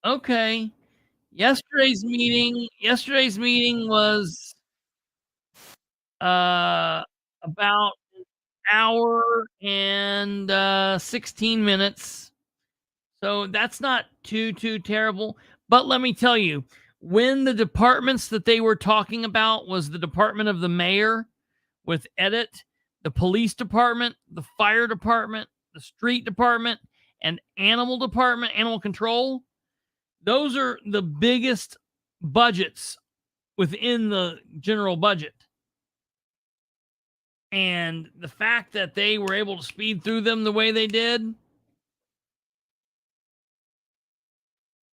okay. Yesterday's meeting was about an hour and 16 minutes. So that's not too terrible. But let me tell you, when the departments that they were talking about was the department of the mayor with edit, the police department, the fire department, the street department, and animal department, animal control. Those are the biggest budgets within the general budget. And the fact that they were able to speed through them the way they did,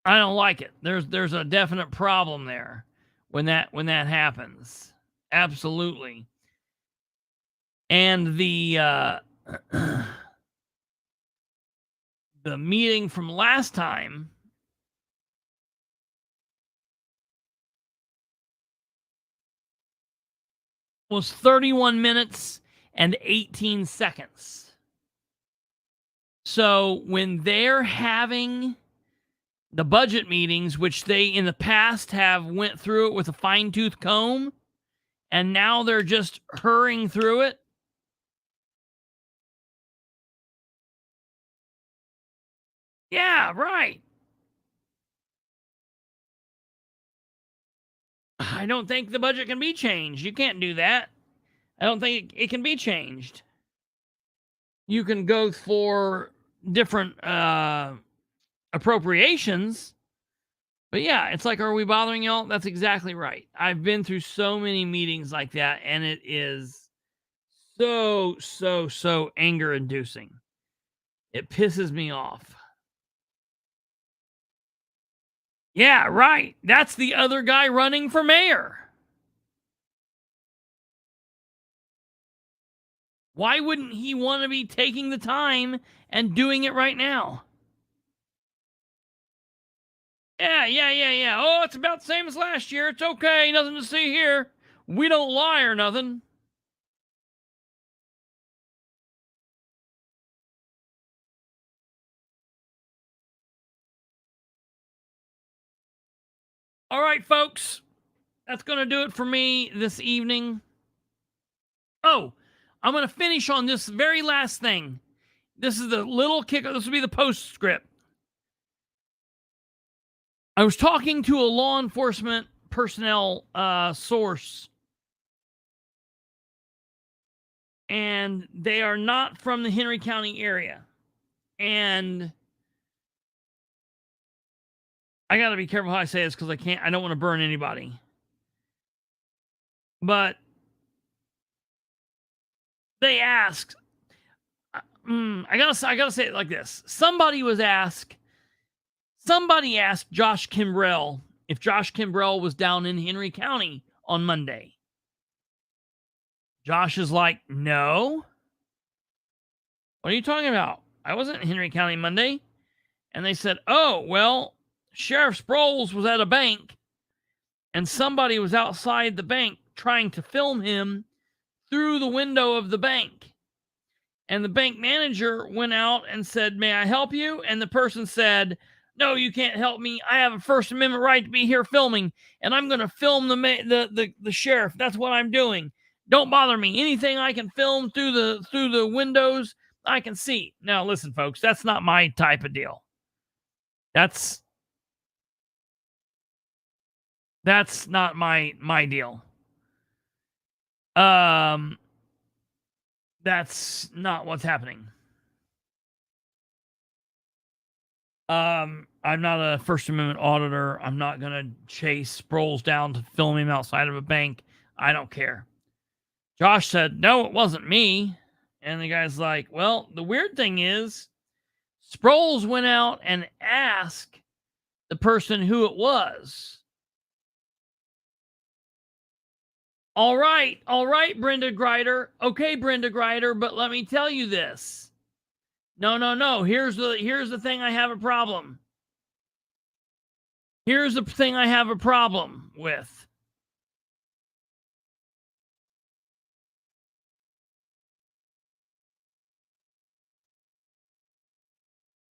I don't like it. There's a definite problem there when that happens. Absolutely. And the the meeting from last time was 31 minutes and 18 seconds. So when they're having the budget meetings, which they in the past have went through it with a fine-tooth comb, and now they're just hurrying through it, Yeah, right. I don't think the budget can be changed. You can't do that. I don't think it can be changed. You can go for different appropriations, but yeah, it's like, are we bothering y'all? That's exactly right. I've been through so many meetings like that, and it is so anger inducing. It pisses me off. Yeah, right. That's the other guy running for mayor. Why wouldn't he want to be taking the time and doing it right now? Yeah. Oh, it's about the same as last year. It's okay. Nothing to see here. We don't lie or nothing. All right, folks. That's going to do it for me this evening. Oh, I'm going to finish on this very last thing. This is the little kicker. This will be the postscript. I was talking to a law enforcement personnel source, and they are not from the Henry County area. And I got to be careful how I say this because I don't want to burn anybody. But they asked, I gotta say it like this. Somebody asked Josh Kimbrell if Josh Kimbrell was down in Henry County on Monday. Josh is like, no. What are you talking about? I wasn't in Henry County Monday. And they said, oh, well, Sheriff Sproles was at a bank and somebody was outside the bank trying to film him through the window of the bank. And the bank manager went out and said, may I help you? And the person said, no, you can't help me. I have a First Amendment right to be here filming, and I'm going to film the sheriff. That's what I'm doing. Don't bother me. Anything I can film through the windows, I can see. Now, listen, folks, that's not my type of deal. That's not my deal. That's not what's happening. I'm not a First Amendment auditor. I'm not going to chase Sproles down to film him outside of a bank. I don't care. Josh said, no, it wasn't me. And the guy's like, well, the weird thing is Sproles went out and asked the person who it was. All right, Brenda Grider. Okay, Brenda Grider, but let me tell you this. No. Here's the thing I have a problem. Here's the thing I have a problem with.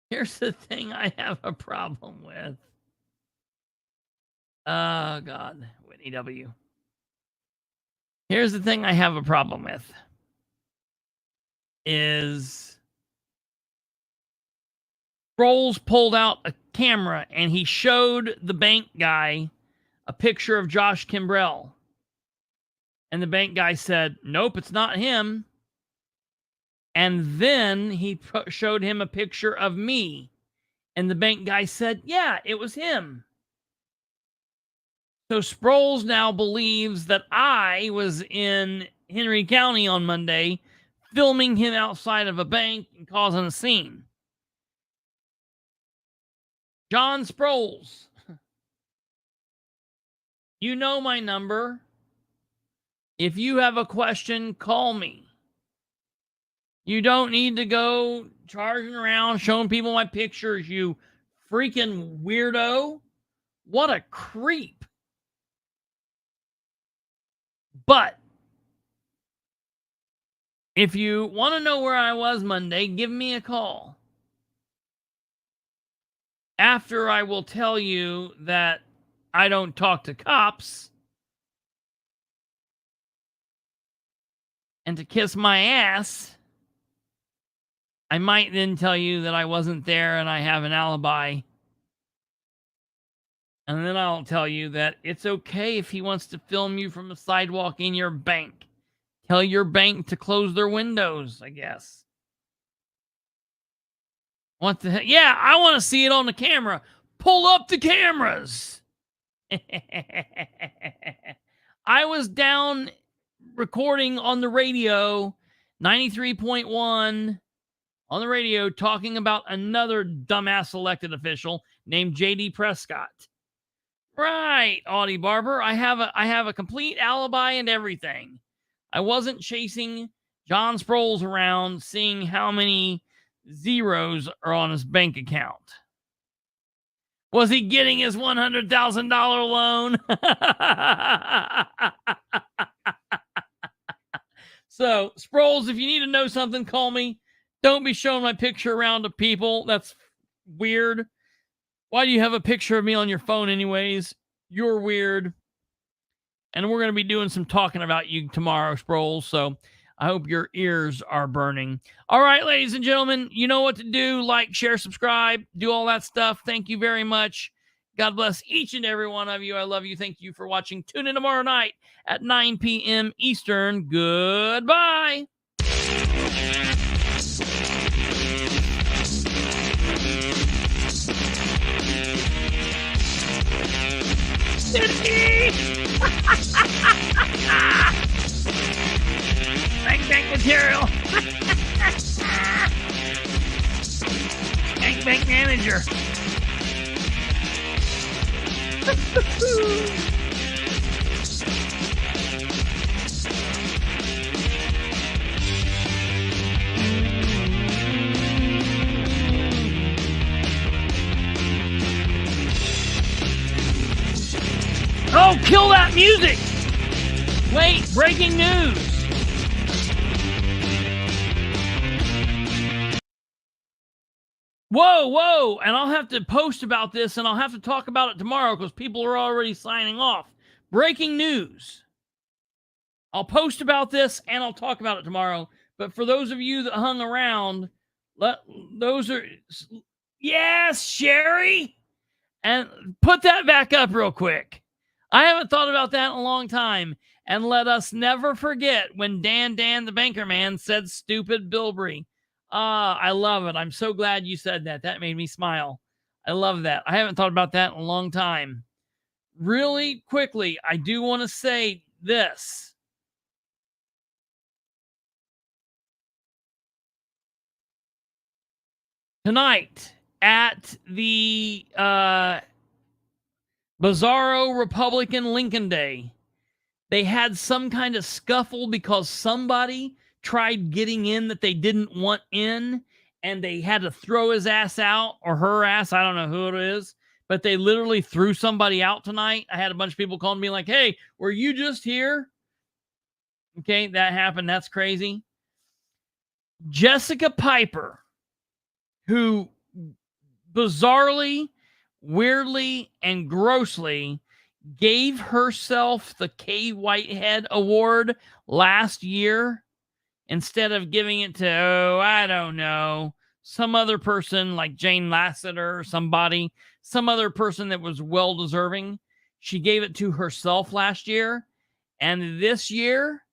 Here's the thing I have a problem with. Oh, God. Whitney W. Here's the thing I have a problem with. Is Sproles pulled out a camera and he showed the bank guy a picture of Josh Kimbrell. And the bank guy said, nope, it's not him. And then he showed him a picture of me. And the bank guy said, yeah, it was him. So Sproles now believes that I was in Henry County on Monday filming him outside of a bank and causing a scene. John Sproles, you know my number. If you have a question, call me. You don't need to go charging around showing people my pictures, you freaking weirdo. What a creep. But if you want to know where I was Monday, give me a call. After I will tell you that I don't talk to cops and to kiss my ass, I might then tell you that I wasn't there and I have an alibi. And then I'll tell you that it's okay if he wants to film you from a sidewalk in your bank. Tell your bank to close their windows, I guess. What the heck? Yeah, I want to see it on the camera. Pull up the cameras. I was down recording on the radio, 93.1 on the radio, talking about another dumbass elected official named J.D. Prescott. Right, Audie Barber. I have a complete alibi and everything. I wasn't chasing John Sproles around seeing how many zeros are on his bank account. Was he getting his $100,000 loan? So, Sproles, if you need to know something, call me. Don't be showing my picture around to people. That's weird. Why do you have a picture of me on your phone anyways? You're weird. And we're going to be doing some talking about you tomorrow, Sproles. So I hope your ears are burning. All right, ladies and gentlemen, you know what to do. Like, share, subscribe, do all that stuff. Thank you very much. God bless each and every one of you. I love you. Thank you for watching. Tune in tomorrow night at 9 p.m. Eastern. Goodbye. Bank material. Bank manager. Oh, kill that music! Wait, breaking news! Whoa, and I'll have to post about this and I'll have to talk about it tomorrow because people are already signing off. Breaking news. I'll post about this and I'll talk about it tomorrow. But for those of you that hung around, yes, Sherry! And put that back up real quick. I haven't thought about that in a long time. And let us never forget when Dan the Banker Man said stupid Bilbrey. I love it. I'm so glad you said that. That made me smile. I love that. I haven't thought about that in a long time. Really quickly, I do want to say this. Tonight at the Bizarro Republican Lincoln Day, they had some kind of scuffle because somebody tried getting in that they didn't want in, and they had to throw his ass out, or her ass, I don't know who it is, but they literally threw somebody out tonight. I had a bunch of people calling me like, hey, were you just here? Okay, that happened. That's crazy. Jessica Piper, who bizarrely, weirdly, and grossly gave herself the Kay Whitehead Award last year instead of giving it to, I don't know, some other person like Jane Lasseter or somebody, some other person that was well-deserving. She gave it to herself last year. And this year,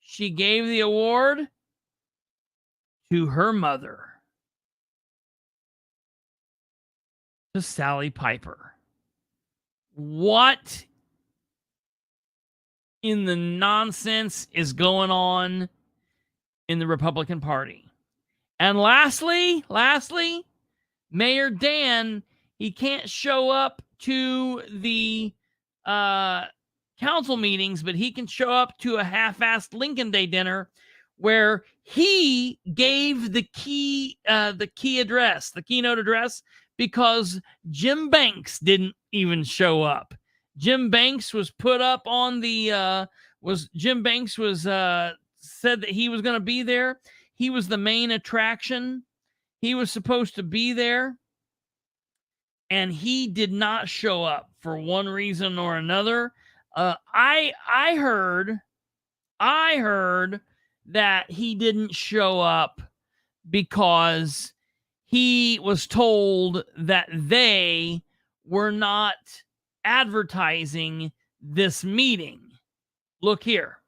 she gave the award to her mother, to Sally Piper. What in the nonsense is going on in the Republican Party? And lastly, Mayor Dan, he can't show up to the council meetings, but he can show up to a half-assed Lincoln Day dinner where he gave the keynote address, because Jim Banks didn't even show up. Jim Banks was put up on the said that he was going to be there. He was the main attraction. He was supposed to be there, and he did not show up for one reason or another. I heard that he didn't show up because he was told that they were not advertising this meeting. Look here.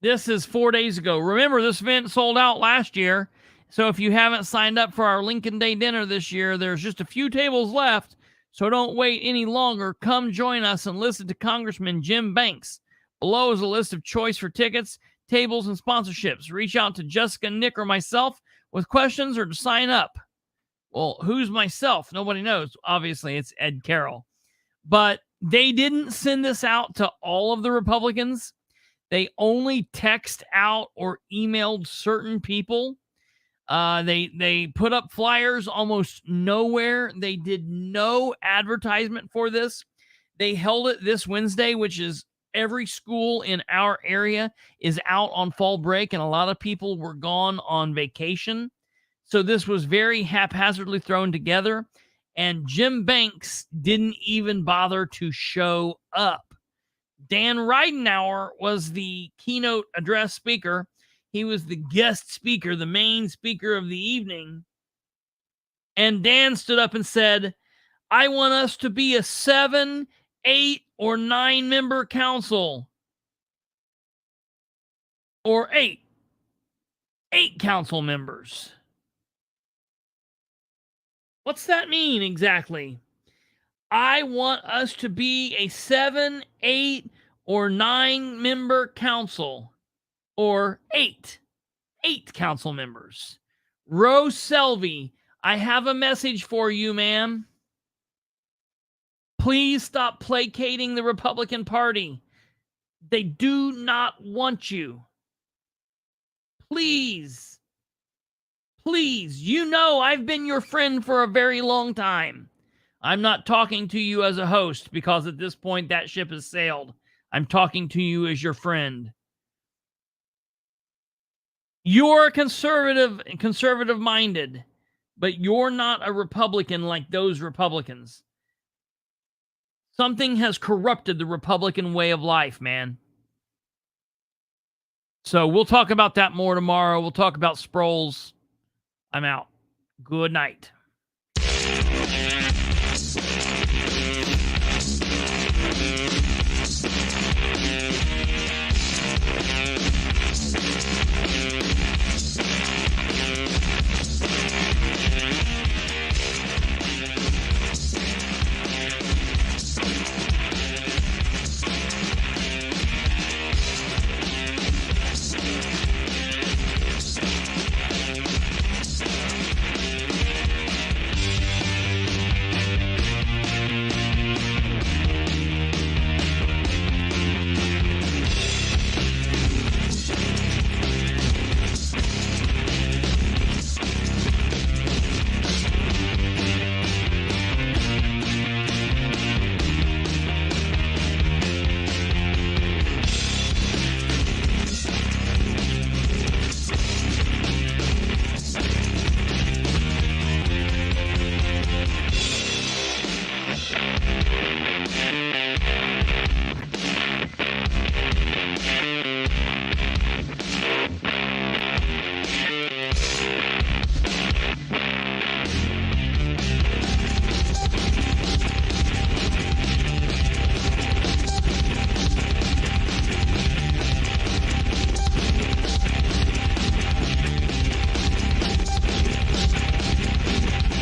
This is 4 days ago. Remember, this event sold out last year. So if you haven't signed up for our Lincoln Day dinner this year, there's just a few tables left. So don't wait any longer. Come join us and listen to Congressman Jim Banks. Below is a list of choice for tickets, tables, and sponsorships. Reach out to Jessica, Nick, or myself with questions or to sign up. Well, who's myself? Nobody knows. Obviously, it's Ed Carroll. But they didn't send this out to all of the Republicans. They only text out or emailed certain people. They put up flyers almost nowhere. They did no advertisement for this. They held it this Wednesday, which is every school in our area is out on fall break, and a lot of people were gone on vacation. So this was very haphazardly thrown together, and Jim Banks didn't even bother to show up. Dan Ridenour was the keynote address speaker. He was the guest speaker, the main speaker of the evening. And Dan stood up and said, I want us to be a 7, 8, or 9 member council. Or 8. 8 council members. What's that mean exactly? I want us to be a 7, 8, or 9 member council. Or 8 council members. Rose Selvey, I have a message for you, ma'am. Please stop placating the Republican Party. They do not want you. Please. Please. You know I've been your friend for a very long time. I'm not talking to you as a host because at this point that ship has sailed. I'm talking to you as your friend. You're conservative-minded, but you're not a Republican like those Republicans. Something has corrupted the Republican way of life, man. So we'll talk about that more tomorrow. We'll talk about Sproles. I'm out. Good night.